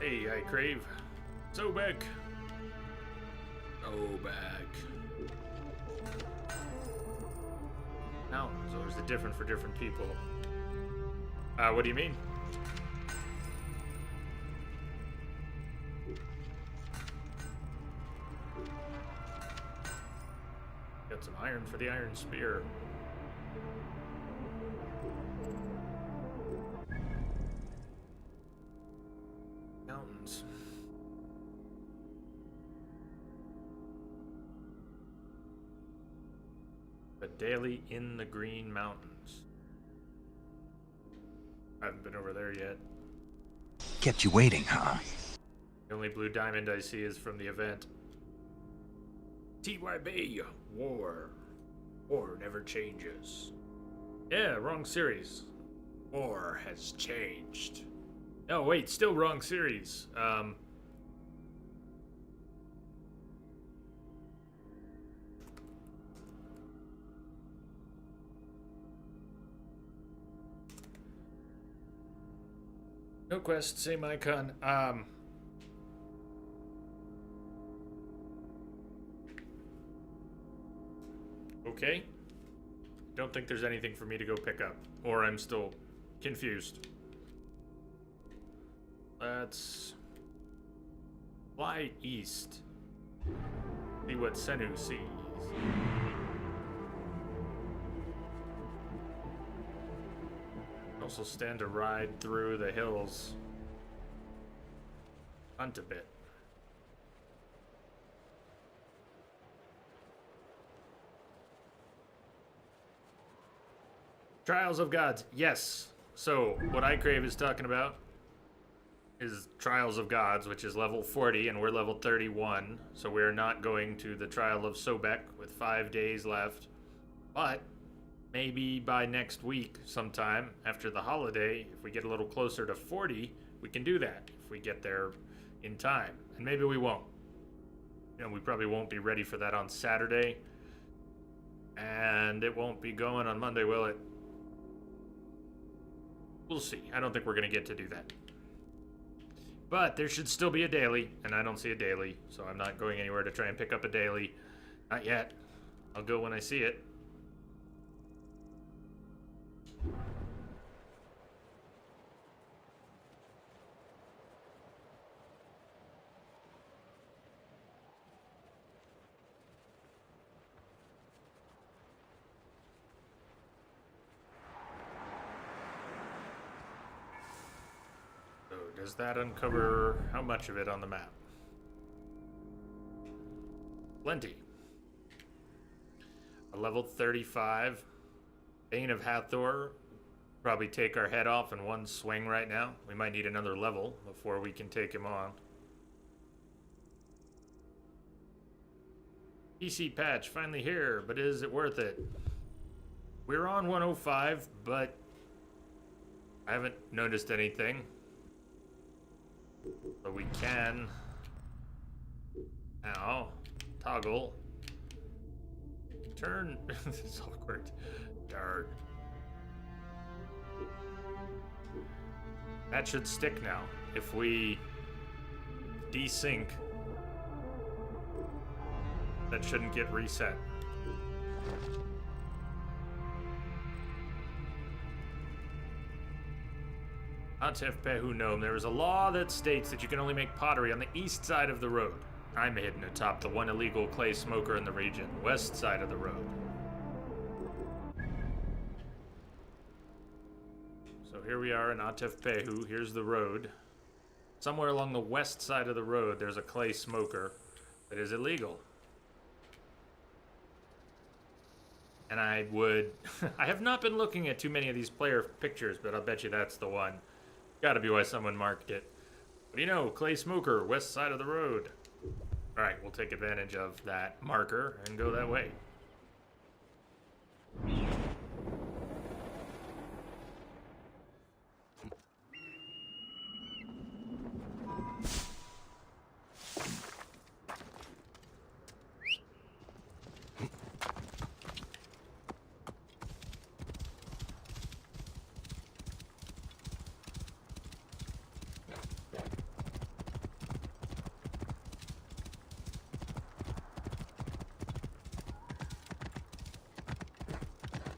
Hey, I crave. Sobek. Mountains, or is it different for different people? What do you mean? Got some iron for the iron spear. Mountains. A daily in the Green Mountains. I haven't been over there yet. Kept you waiting, huh? The only blue diamond I see is from the event. TYB. War. War never changes. Yeah, wrong series. War has changed. Oh, wait, still wrong series. No quest, same icon. Okay. Don't think there's anything for me to go pick up. Or I'm still confused. Let's fly east. See what Senu sees. Also stand to ride through the hills. Hunt a bit. Trials of Gods, yes. So, what I Crave is talking about is Trials of Gods, which is level 40, and we're level 31. So we're not going to the Trial of Sobek with 5 days left. But maybe by next week, sometime after the holiday, if we get a little closer to 40, we can do that if we get there in time. And maybe we won't. You know, we probably won't be ready for that on Saturday. And it won't be going on Monday, will it? We'll see. I don't think we're going to get to do that. But there should still be a daily, and I don't see a daily, so I'm not going anywhere to try and pick up a daily. Not yet. I'll go when I see it. Does that uncover how much of it on the map? Plenty. A level 35. Bane of Hathor. Probably take our head off in one swing right now. We might need another level before we can take him on. PC patch finally here, but is it worth it? We're on 105, but I haven't noticed anything. But we can now toggle turn. This is awkward. Darn. That should stick now. If we desync, that shouldn't get reset. Atef Pehu Gnome, there is a law that states that you can only make pottery on the east side of the road. I'm hidden atop the one illegal clay smoker in the region, west side of the road. So here we are in Atef Pehu. Here's the road. Somewhere along the west side of the road, there's a clay smoker that is illegal. And I would... I have not been looking at too many of these player pictures, but I'll bet you that's the one. Gotta be why someone marked it. What do you know? Clay smoker, west side of the road. Alright, we'll take advantage of that marker and go that way.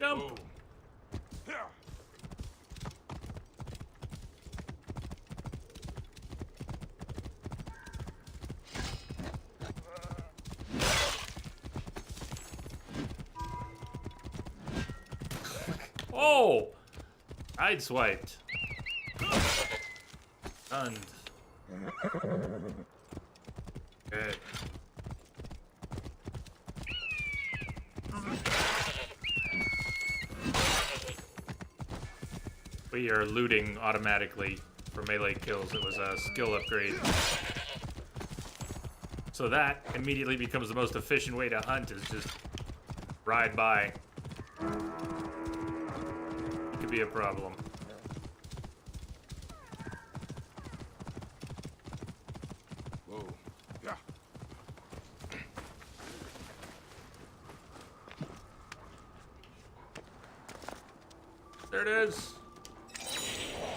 Jump! Oh! Sideswiped. Stunned. Good. We are looting automatically for melee kills. It was a skill upgrade. So that immediately becomes the most efficient way to hunt, is just ride by. It could be a problem. Whoa. Yeah. There it is.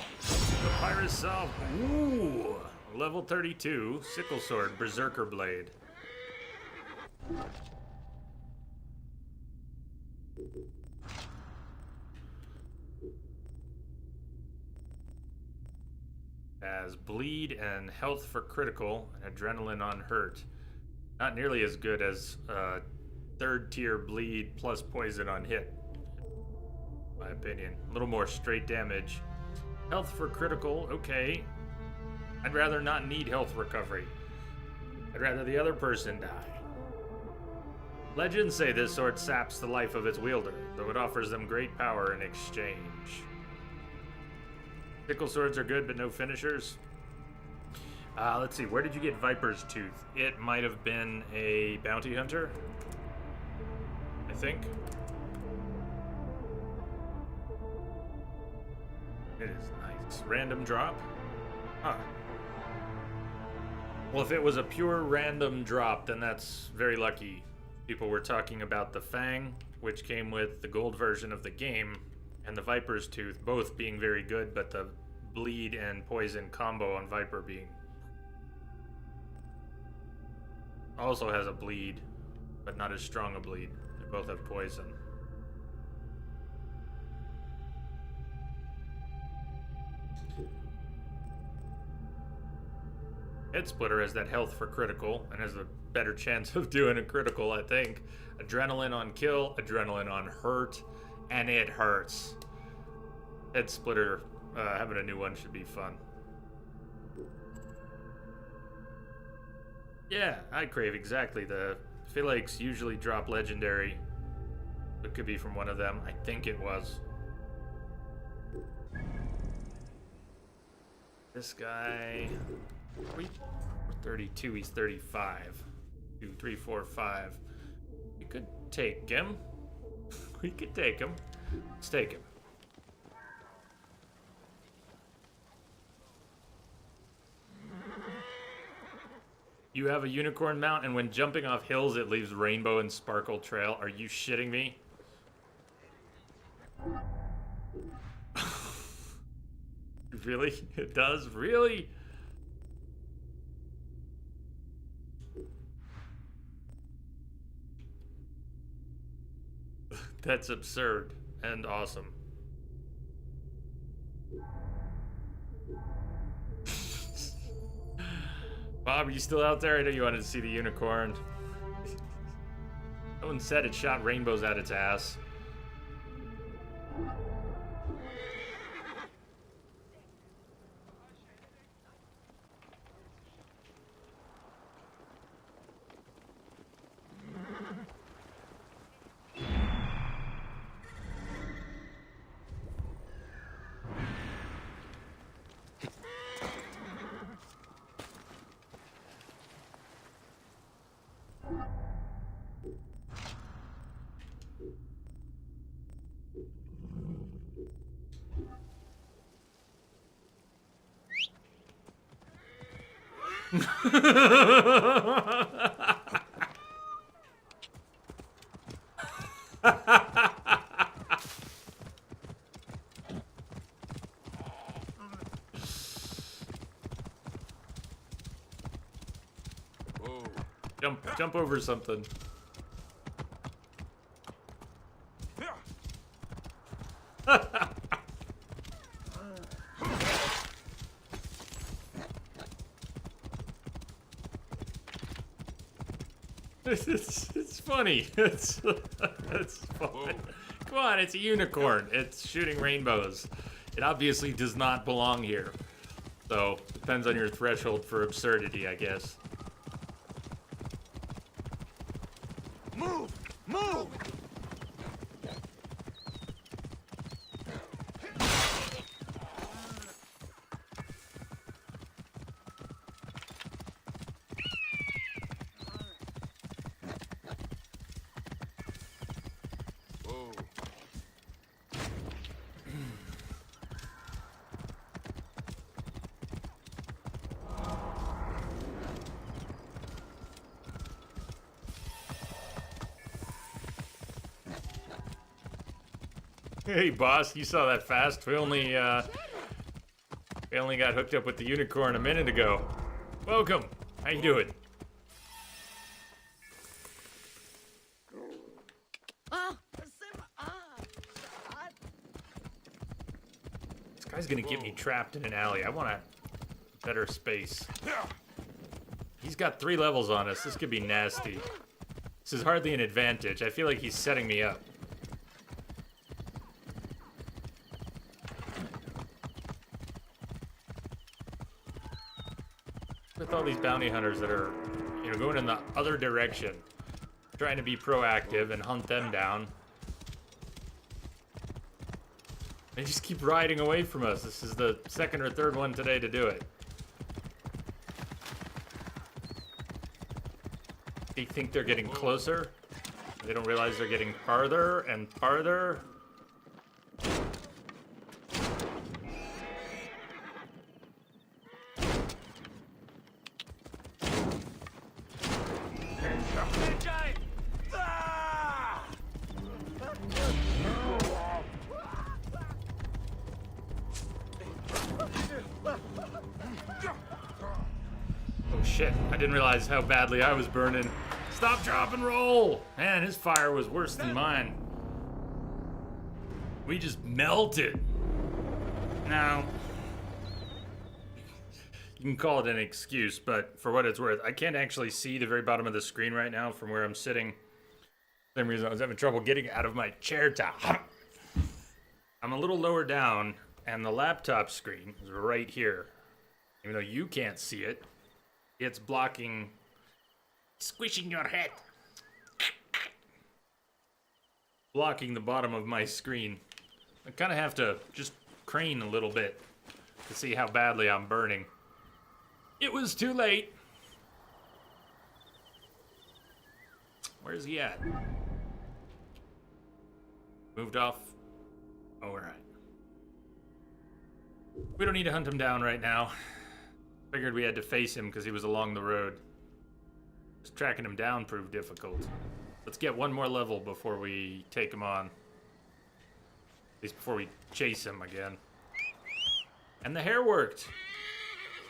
The Pyrus Salve. Ooh. Level 32. Sickle Sword. Berserker Blade. Has bleed and health for critical, and adrenaline on hurt. Not nearly as good as third tier bleed plus poison on hit. My opinion. A little more straight damage. Health for critical, okay. I'd rather not need health recovery. I'd rather the other person die. Legends say this sword saps the life of its wielder, though it offers them great power in exchange. Sickle swords are good, but no finishers. Let's see, where did you get Viper's Tooth? It might have been a bounty hunter, I think. It is nice. Random drop? Huh. Well, if it was a pure random drop, then that's very lucky. People were talking about the Fang, which came with the gold version of the game, and the Viper's Tooth, both being very good, but the bleed and poison combo on Viper being... also has a bleed, but not as strong a bleed. They both have poison. Head Splitter has that health for critical, and has a better chance of doing a critical, I think. Adrenaline on kill, adrenaline on hurt, and it hurts. Head Splitter, having a new one should be fun. Yeah, I crave exactly. The Phylakes usually drop legendary. It could be from one of them. I think it was. This guy... We're 32, he's 35. 2, 3, 4, 5. We could take him. We could take him. Let's take him. You have a unicorn mount, and when jumping off hills, it leaves rainbow and sparkle trail. Are you shitting me? Really? It does? Really? That's absurd and awesome. Bob, are you still out there? I know you wanted to see the unicorn. Someone said it shot rainbows out its ass. Jump over something. It's funny. It's fun. Come on, it's a unicorn. It's shooting rainbows. It obviously does not belong here. So, depends on your threshold for absurdity, I guess. Move! Move! Whoa. Hey, boss, you saw that fast. We only got hooked up with the unicorn a minute ago. Welcome. How you doing? This guy's gonna get me trapped in an alley. I want a better space. He's got 3 levels on us. This could be nasty. This is hardly an advantage. I feel like he's setting me up. With all these bounty hunters that are, you know, going in the other direction, trying to be proactive and hunt them down. They just keep riding away from us. This is the 2nd or 3rd one today to do it. They think they're getting closer. They don't realize they're getting farther and farther. Oh shit, I didn't realize how badly I was burning. Stop, drop, and roll! Man, his fire was worse than mine. We just melted. Now, you can call it an excuse, but for what it's worth, I can't actually see the very bottom of the screen right now from where I'm sitting. Same reason I was having trouble getting out of my chair top. I'm a little lower down, and the laptop screen is right here. Even though you can't see it, it's blocking, squishing your head. Blocking the bottom of my screen. I kind of have to just crane a little bit to see how badly I'm burning. It was too late. Where's he at? Moved off. Oh, all right. We don't need to hunt him down right now. Figured we had to face him because he was along the road. Just tracking him down proved difficult. Let's get one more level before we take him on. At least before we chase him again. And the hair worked.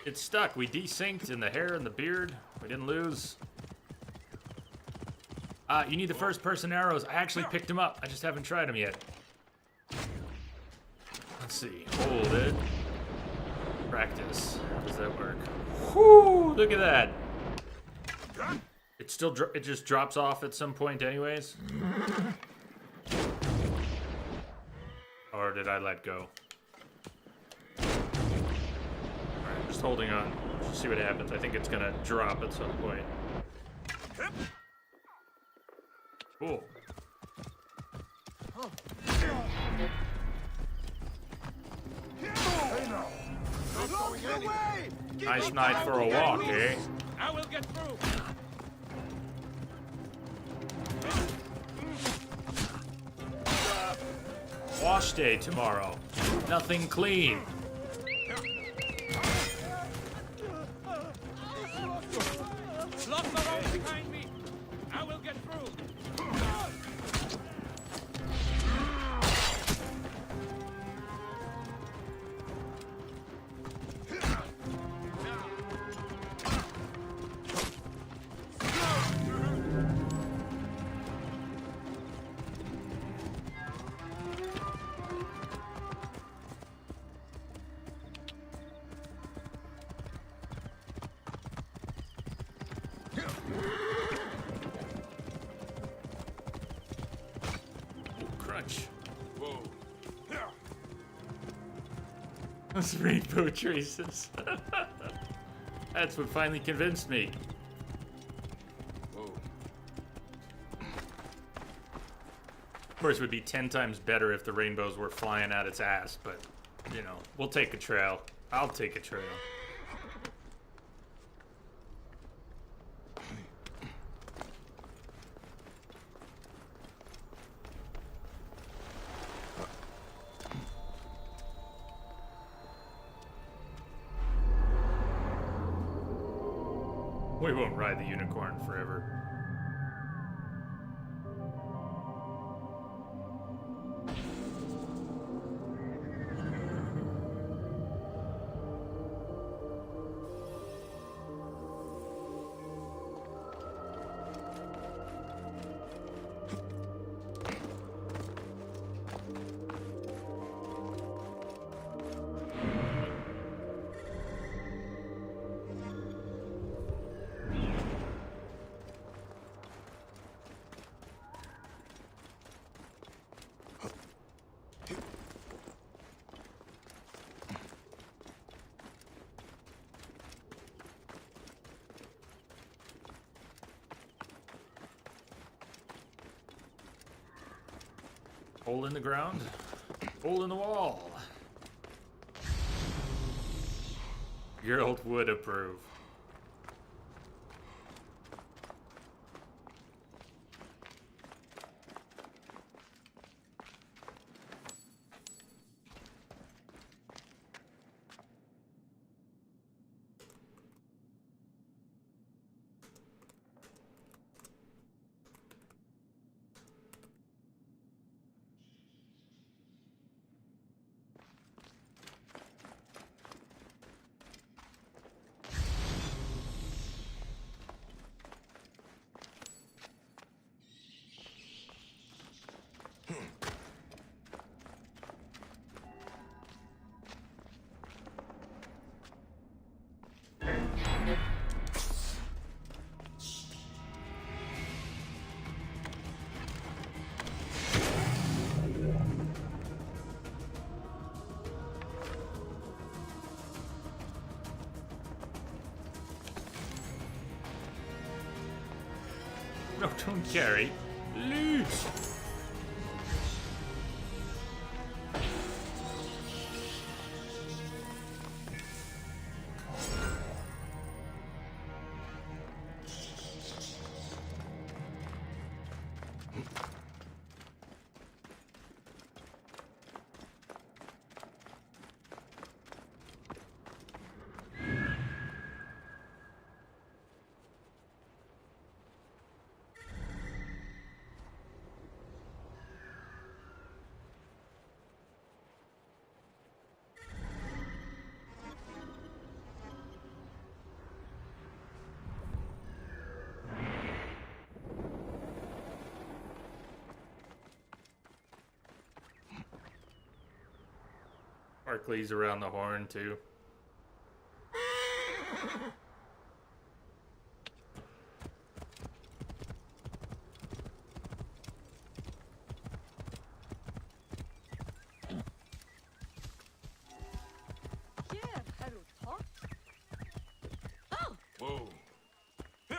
It stuck. We desynced in the hair and the beard. We didn't lose. You need the first person arrows. I actually picked them up. I just haven't tried them yet. Let's see. Hold it. Practice. How does that work? Whoo! Look at that. It still it just drops off at some point anyways? Or did I let go? Alright, just holding on. Just see what happens. I think it's gonna drop at some point. Cool. Nice night for a walk, eh? I will get through. Wash day tomorrow. Nothing clean. Lock the road behind me. I will get through. Crunch. Whoa. Those rainbow traces. That's what finally convinced me. Whoa. Of course, it would be 10 times better if the rainbows were flying out its ass, but, you know, we'll take a trail. I'll take a trail. We won't ride the unicorn forever. Hole in the ground, hole in the wall. Geralt would approve. No, don't carry. Loose. Barkley's around the horn too. Whoa. Yeah.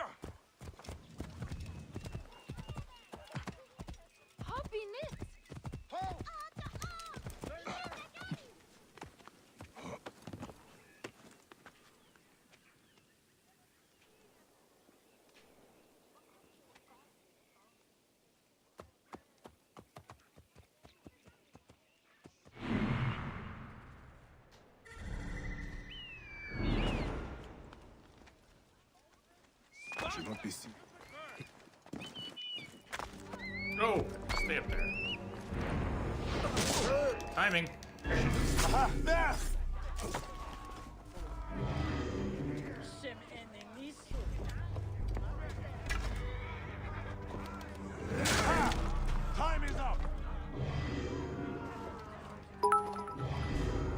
Should not be seen. Oh, stay up there. Timing. Aha! There! Time is up!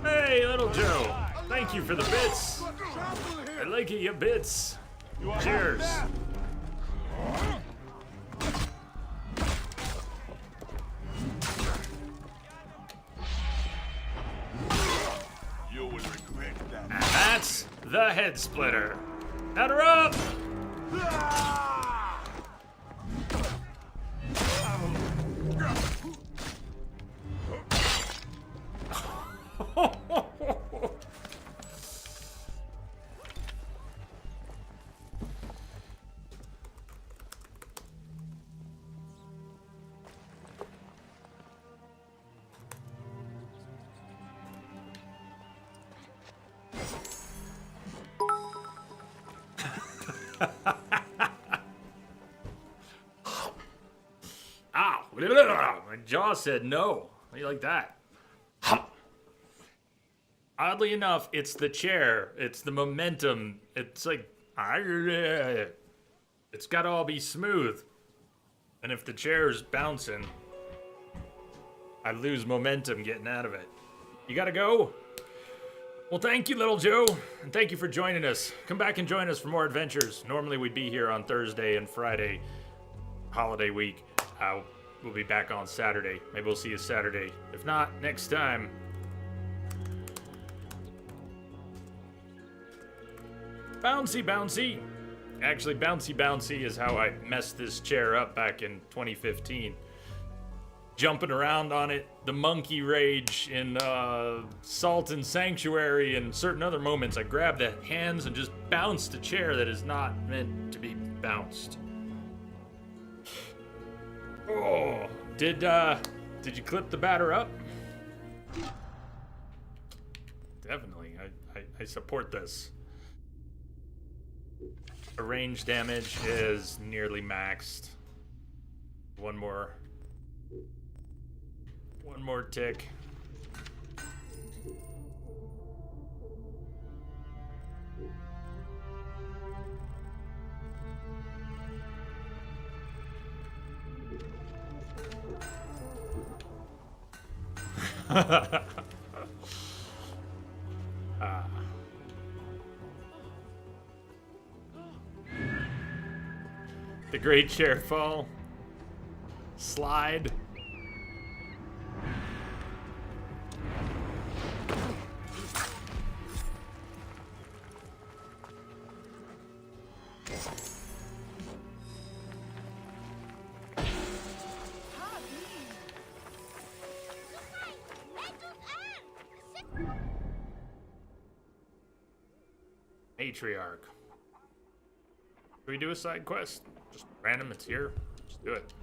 Hey, little Joe. Thank you for the bits. I like it, you bits. Cheers. You will regret that. And that's the head splitter. Batter up! My jaw said no. How do you like that? Oddly enough, it's the chair. It's the momentum. It's like... It's got to all be smooth. And if the chair's bouncing, I lose momentum getting out of it. You gotta go? Well, thank you, Little Joe, and thank you for joining us. Come back and join us for more adventures. Normally we'd be here on Thursday and Friday, holiday week. We'll be back on Saturday. Maybe we'll see you Saturday. If not, next time. Bouncy, bouncy. Actually, bouncy, bouncy is how I messed this chair up back in 2015. Jumping around on it, the monkey rage in Salt and Sanctuary, and certain other moments, I grab the hands and just bounce the chair that is not meant to be bounced. Oh, did you clip the batter up? Definitely, I support this. The range damage is nearly maxed. One more tick. The great chair fall. Slide. Matriarch. Should we do a side quest? Just random, it's here. Just do it.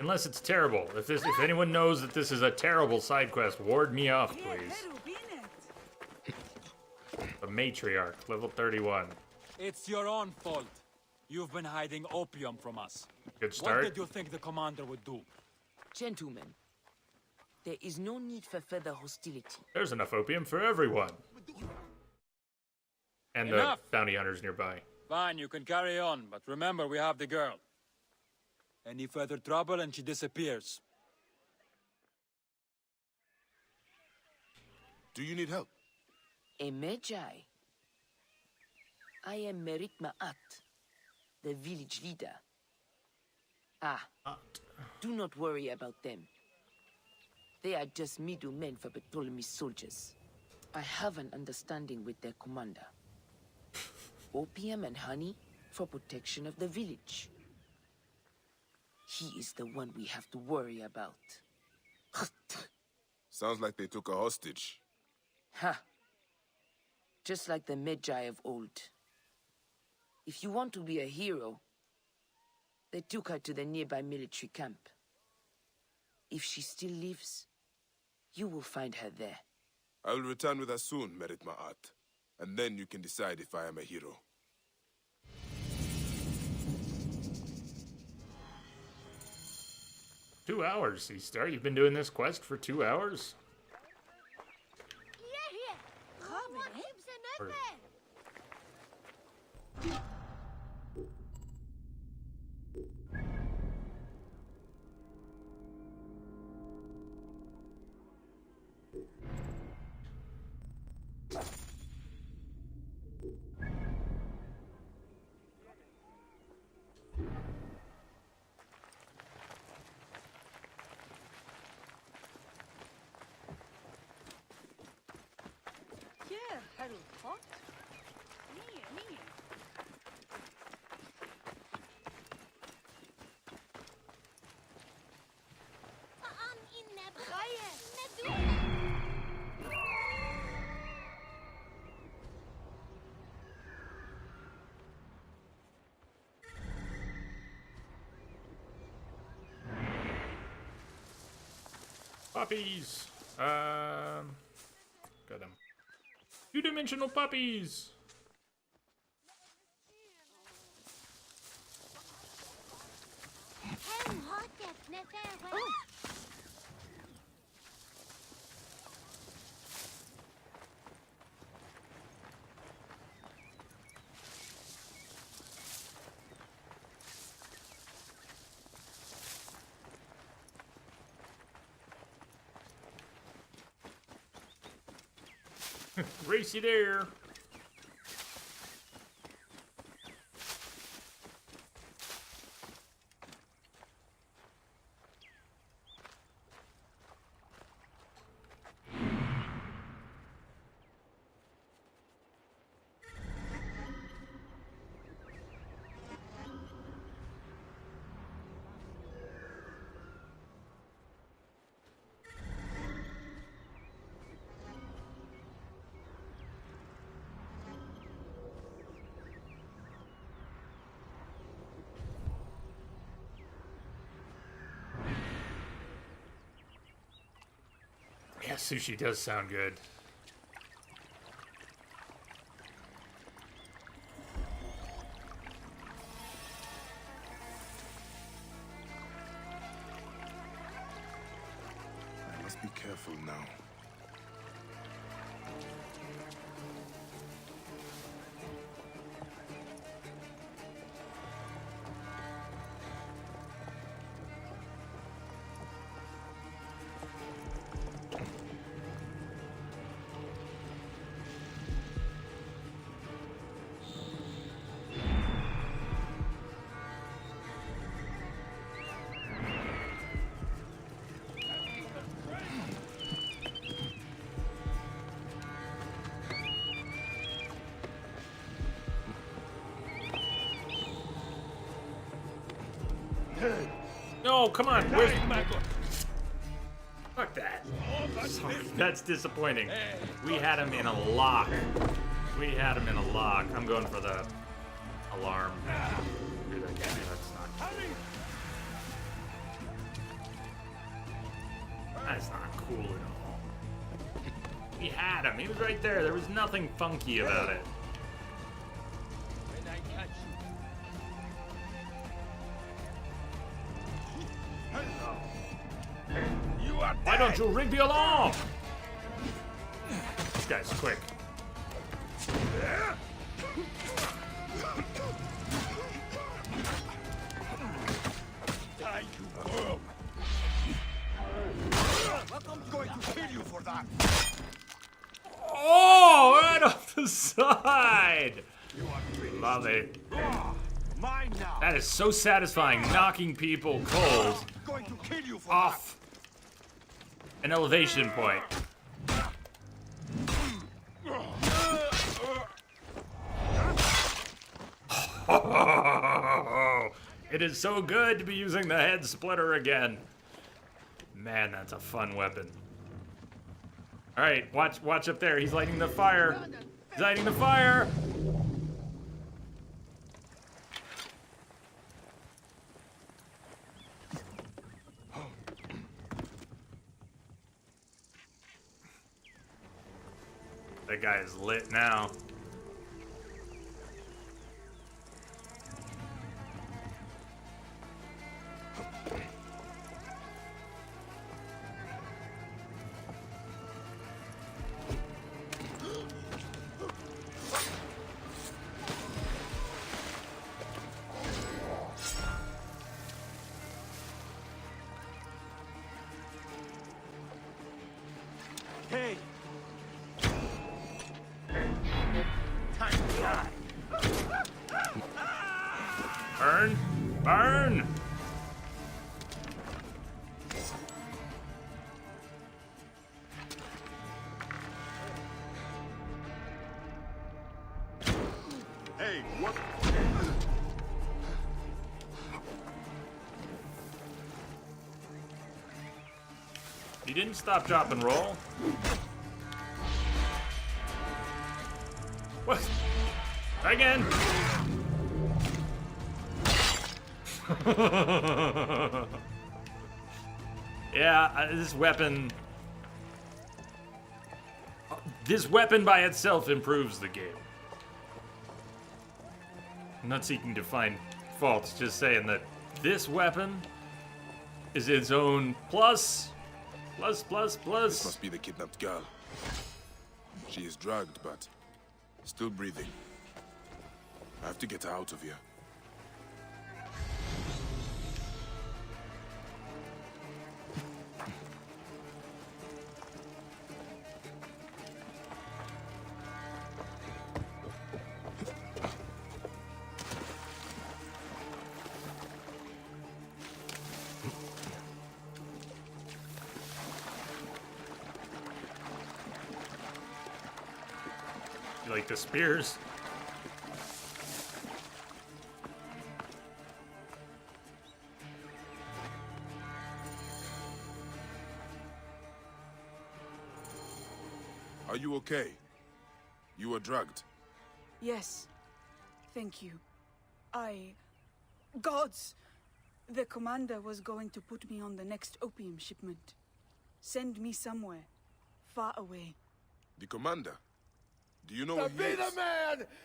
Unless it's terrible. If anyone knows that this is a terrible side quest, ward me off, please. The Matriarch, level 31. It's your own fault. You've been hiding opium from us. Good start. What did you think the commander would do? Gentlemen, there is no need for further hostility. There's enough opium for everyone. And Enough. The bounty hunters nearby. Fine, you can carry on, but remember we have the girl. Any further trouble and she disappears. Do you need help? A Magi. I am Merit Ma'at, the village leader. Do not worry about them. They are just middlemen for Ptolemy's soldiers. I have an understanding with their commander. Opium and honey for protection of the village. He is the one we have to worry about. Sounds like they took a hostage. Ha! Just like the Magi of old. If you want to be a hero, they took her to the nearby military camp. If she still lives, you will find her there. I will return with her soon, Merit Ma'at. And then you can decide if I am a hero. Two hours, Seastar. You've been doing this quest for 2 hours? Or- Puppies! Got them. Two-dimensional puppies! Helm Racy there. Yeah, sushi does sound good. I must be careful now. No, come on. Where's my... Fuck that. Sorry, that's disappointing. We had him in a lock. We had him in a lock. I'm going for the alarm. Do that again. That's not cool. That's not cool at all. We had him. He was right there. There was nothing funky about it. Why don't you rig the alarm? This guy's quick. Die, you worm! I'm going to kill you for that! Oh, right off the side! Love it. Mine now! That is so satisfying, knocking people cold Going to kill you for off an elevation point. It is so good to be using the head splitter again. Man, that's a fun weapon. All right, watch up there. He's lighting the fire. He's lighting the fire. That guy is lit now. Hey! Time to die! Burn! Burn! Hey, what? He didn't stop, drop, and roll. What? Try again. Yeah, this weapon by itself improves the game. I'm not seeking to find faults, just saying that this weapon is its own plus. Plus, plus, This plus. must be the kidnapped girl. She is drugged, but still breathing. I have to get her out of here. You like the spears? Are you okay? You were drugged. Yes. Thank you. Gods! The commander was going to put me on the next opium shipment. Send me somewhere. Far away. The commander? Do you know where he is?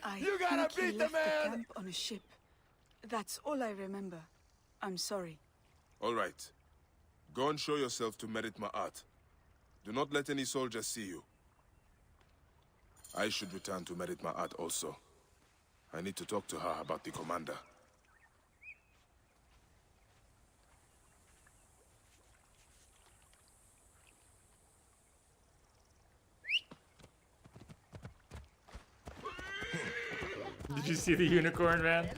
I think he left the camp on a ship. That's all I remember. I'm sorry. All right. Go and show yourself to Merit Ma'at. Do not let any soldiers see you. I should return to Merit Ma'at also. I need to talk to her about the commander. Did you see the unicorn, man?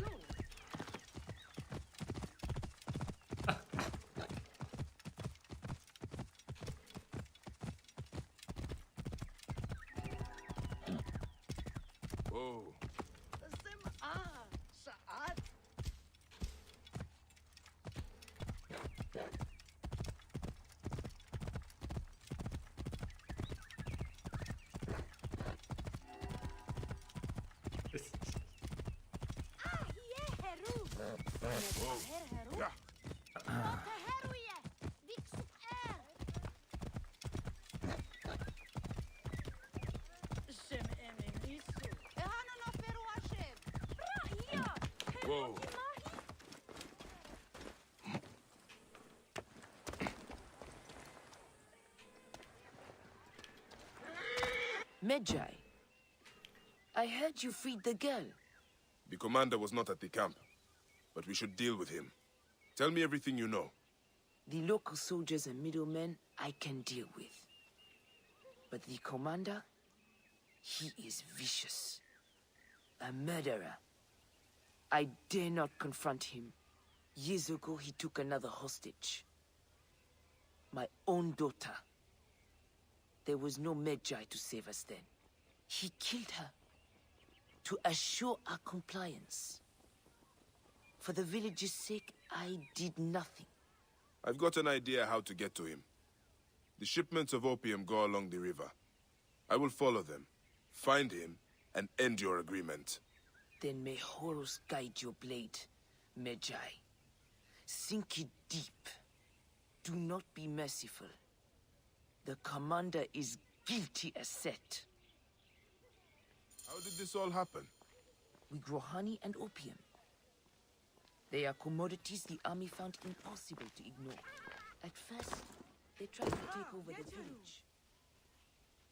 Whoa. Yeah. Whoa. Medjay, I heard you freed the girl. The commander was not at the camp, but we should deal with him. Tell me everything you know. The local soldiers and middlemen I can deal with. But the commander, he is vicious. A murderer. I dare not confront him. Years ago, he took another hostage. My own daughter. There was no Medjay to save us then. He killed her to assure our compliance. For the village's sake, I did nothing. I've got an idea how to get to him. The shipments of opium go along the river. I will follow them, find him, and end your agreement. Then may Horus guide your blade, Medjay. Sink it deep. Do not be merciful. The commander is guilty as set. How did this all happen? We grow honey and opium. They are commodities the army found impossible to ignore. At first, they tried to take over the village.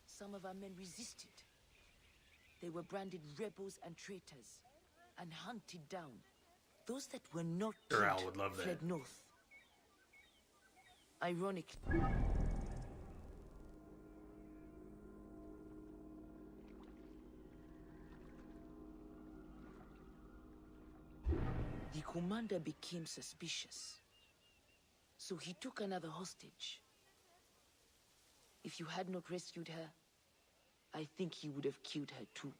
Some of our men resisted. They were branded rebels and traitors, and hunted down. Those that were not Doral killed would love that. fled north. Ironically, the commander became suspicious. So he took another hostage. If you had not rescued her, I think he would have killed her too.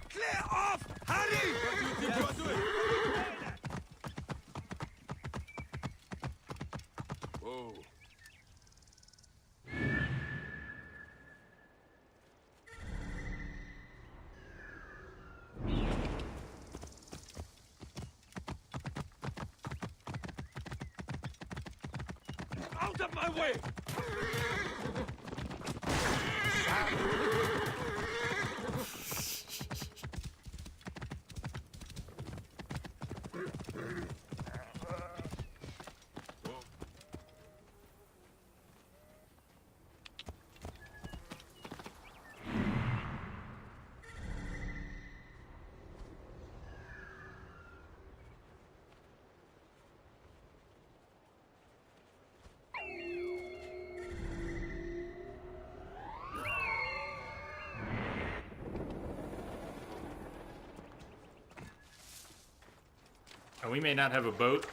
Clear off! Hurry! Out of my way! And we may not have a boat,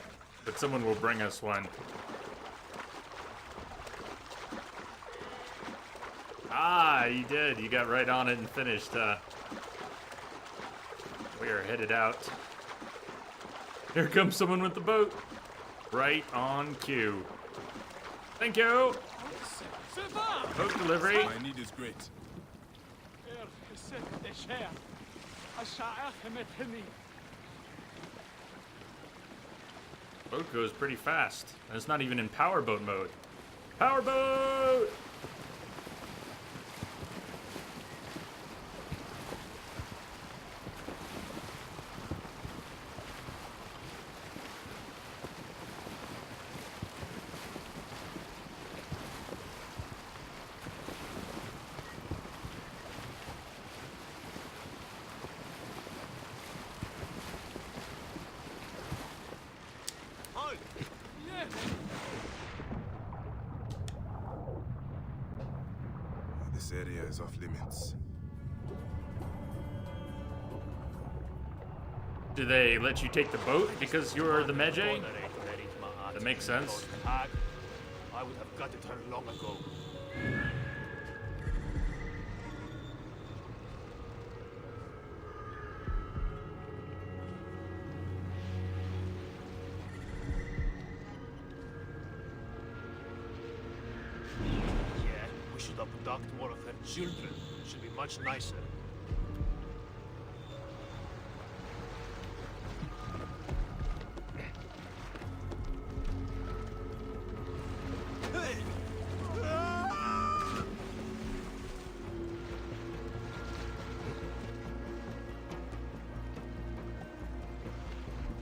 but someone will bring us one. Ah, you did. You got right on it and finished. We are headed out. Here comes someone with the boat. Right on cue. Thank you. Boat delivery. My need is great. Boat goes pretty fast. And it's not even in powerboat mode. Powerboat! This area is off limits. Do they let you take the boat because you're the Medjay? That makes sense. I would have gutted her long ago. Yeah, we should abduct more of her children. Should be much nicer.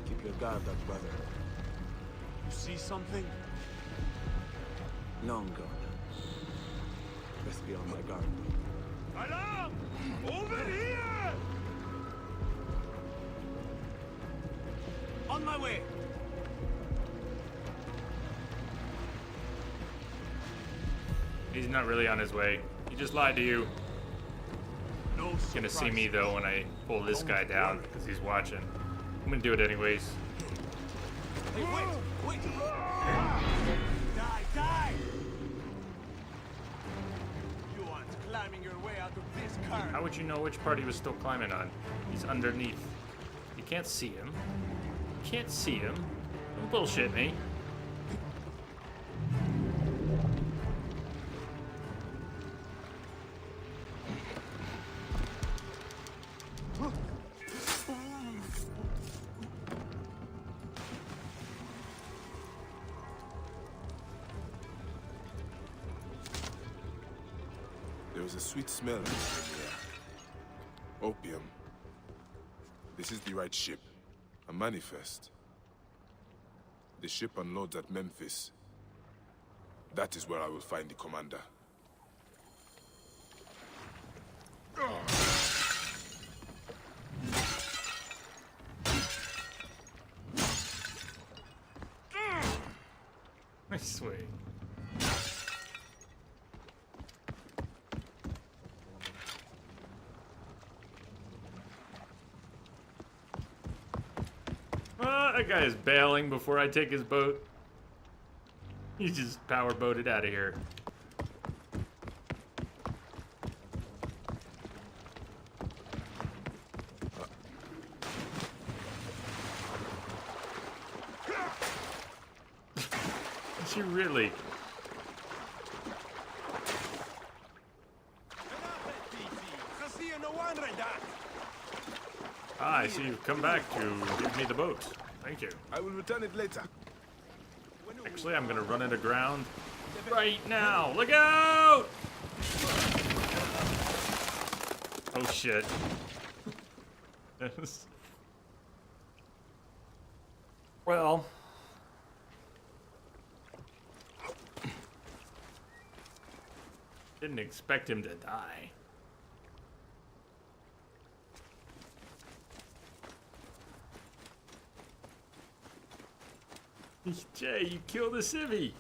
Keep your guard up, brother. You see something? Long gone. Best be on my guard. Alarm! Over here! On my way! He's not really on his way. He just lied to you. No He's gonna see me though when I pull this guy down because he's watching. I'm gonna do it anyways. Hey, wait! Die, die! You aren't climbing your way out of this car. How would you know which part he was still climbing on? He's underneath. You can't see him. You can't see him. Don't bullshit me. There is a sweet smell in the air. Opium. This is the right ship. A manifest. The ship unloads at Memphis. That is where I will find the commander. I swear. That guy is bailing before I take his boat. He just power boated out of here. Did you really? Ah, I see you've come back to give me the boat. Thank you. I will return it later. Actually, I'm gonna run it aground Right now. Look out! Oh shit. Well. Didn't expect him to die. Jay, you killed the civvy.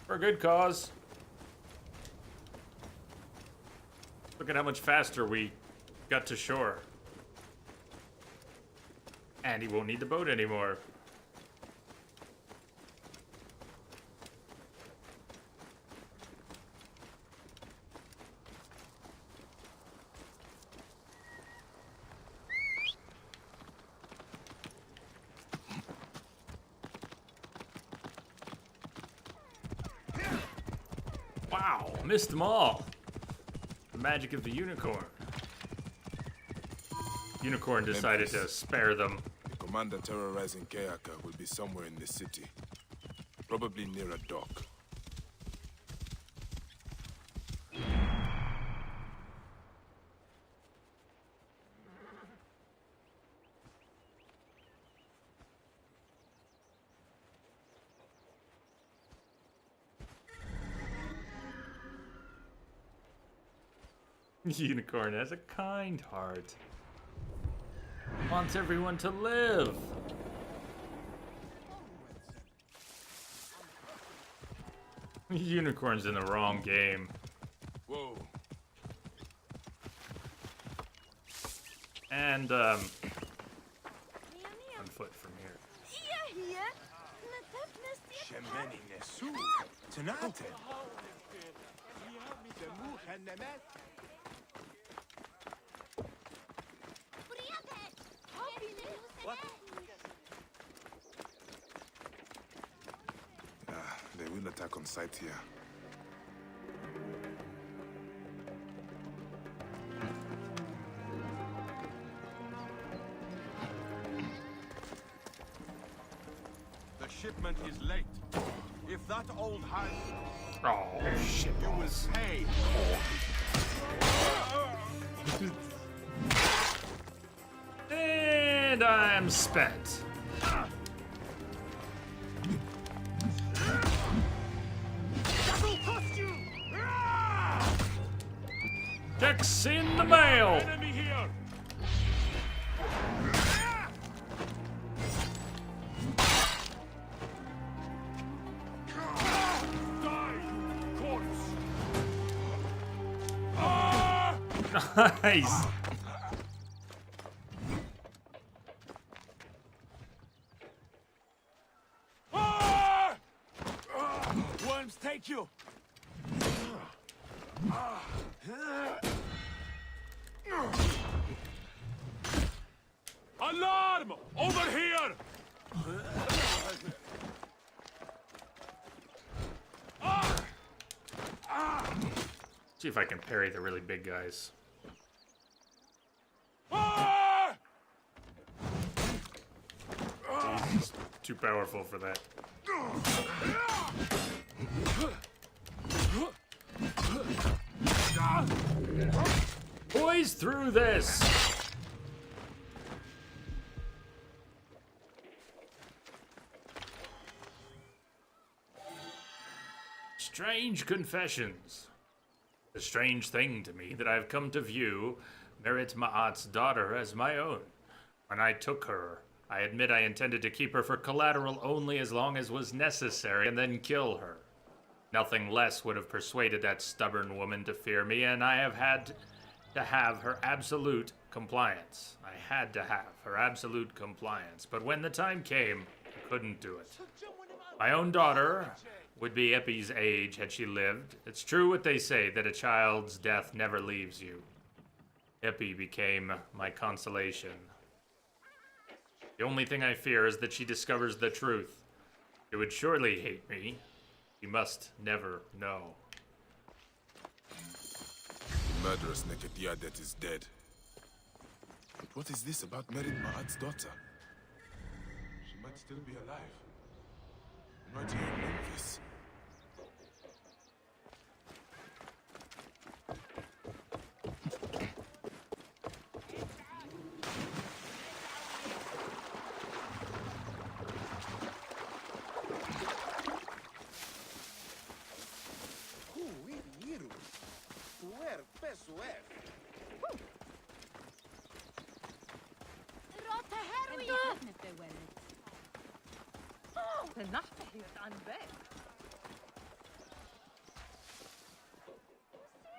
For a good cause. Look at how much faster we got to shore. And he won't need the boat anymore. Wow, missed them all. The magic of the unicorn. Unicorn decided to spare them. The commander terrorizing Kayaka will be somewhere in the city. Probably near a dock. Unicorn has a kind heart. Wants everyone to live. Unicorn's in the wrong game. Whoa. And, on foot from here. Shemeni Nesu. Tanate. They will attack on sight here. The shipment is late. If that old hand... Oh, shit. You will pay. And I'm spent. Checks in the mail. Enemy here. Nice. Worms take you. Alarm! Over here! See if I can parry the really big guys. He's too powerful for that. Boys through this! Strange confessions. A strange thing to me that I've come to view Merit Ma'at's daughter as my own. When I took her, I admit I intended to keep her for collateral only as long as was necessary and then kill her. Nothing less would have persuaded that stubborn woman to fear me, and I have had to have her absolute compliance. I had to have her absolute compliance, but when the time came, I couldn't do it. My own daughter would be Epi's age had she lived. It's true what they say, that a child's death never leaves you. Epi became my consolation. The only thing I fear is that she discovers the truth. She would surely hate me. She must never know. The murderous Neketiadet is dead. But what is this about Merit Ma'at's daughter? might still be alive. And right here in Memphis.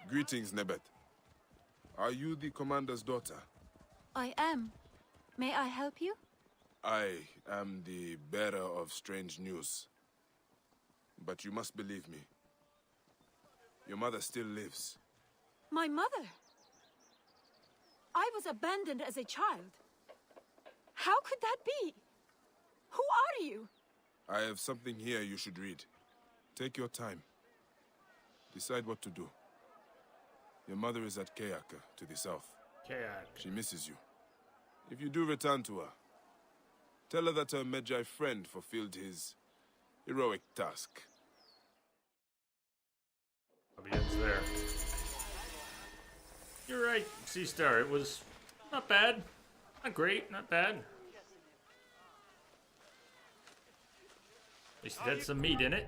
Greetings, Nebet. Are you the commander's daughter? I am. May I help you? I am the bearer of strange news. But you must believe me. Your mother still lives. My mother? I was abandoned as a child. How could that be? Who are you? I have something here you should read. Take your time. Decide what to do. Your mother is at Kayaka, to the south. Kayak. She misses you. If you do return to her, tell her that her Medjay friend fulfilled his heroic task. Probably ends there. You're right, Sea Star. It was not bad. Not great, not bad. At least it had some meat in it.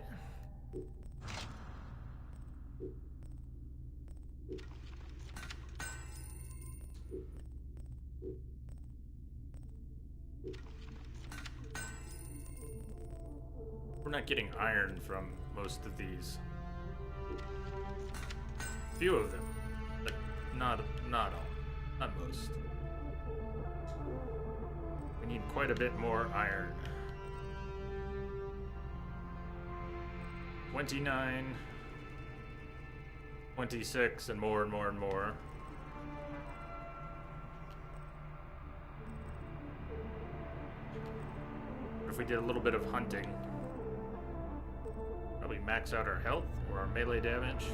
We're not getting iron from most of these. Few of them, but not all, not most. We need quite a bit more iron. 29, 26, and more and more and more. What if we did a little bit of hunting? Probably max out our health or our melee damage.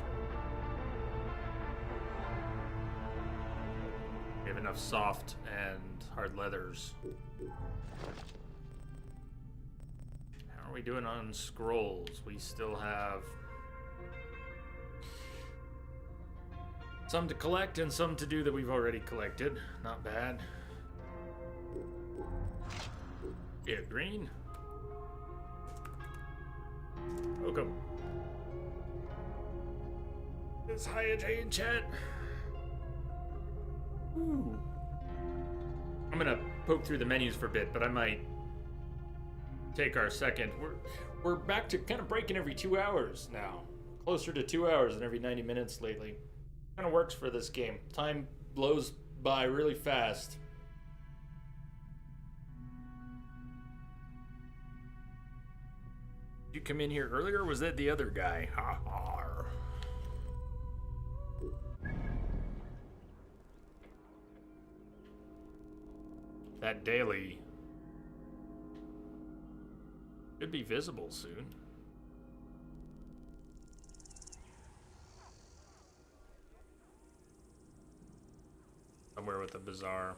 We have enough soft and hard leathers. How are we doing on scrolls? We still have some to collect and some to do that we've already collected. Not bad. Yeah, green. Welcome. It's Hayajay in chat. Ooh. I'm gonna poke through the menus for a bit, but I might take our second. We're back to kind of breaking every 2 hours now. Closer to 2 hours than every 90 minutes lately. Kind of works for this game. Time blows by really fast. Did you come in here earlier, or was that the other guy? Ha ha. That daily should be visible soon. Somewhere with a bazaar.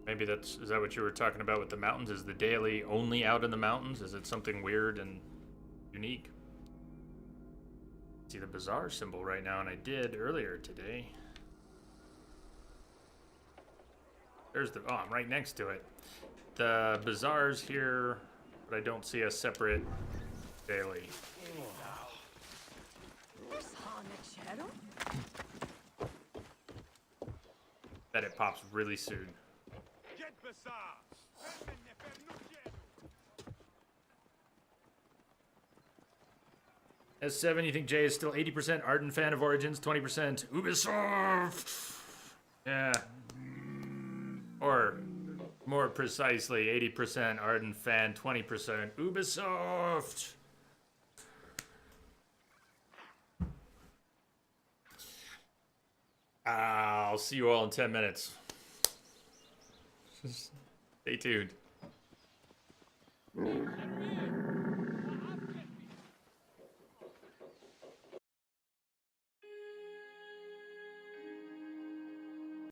Maybe is that what you were talking about with the mountains? Is the daily only out in the mountains? Is it something weird and unique? See the bazaar symbol right now, and I did earlier today. There's the, oh, I'm right next to it. The bazaar's here, but I don't see a separate daily. Bet it pops really soon. S7, you think Jay is still 80% Ardent fan of Origins, 20% Ubisoft? Yeah. Or, more precisely, 80% Ardent fan, 20% Ubisoft. I'll see you all in 10 minutes. Stay tuned.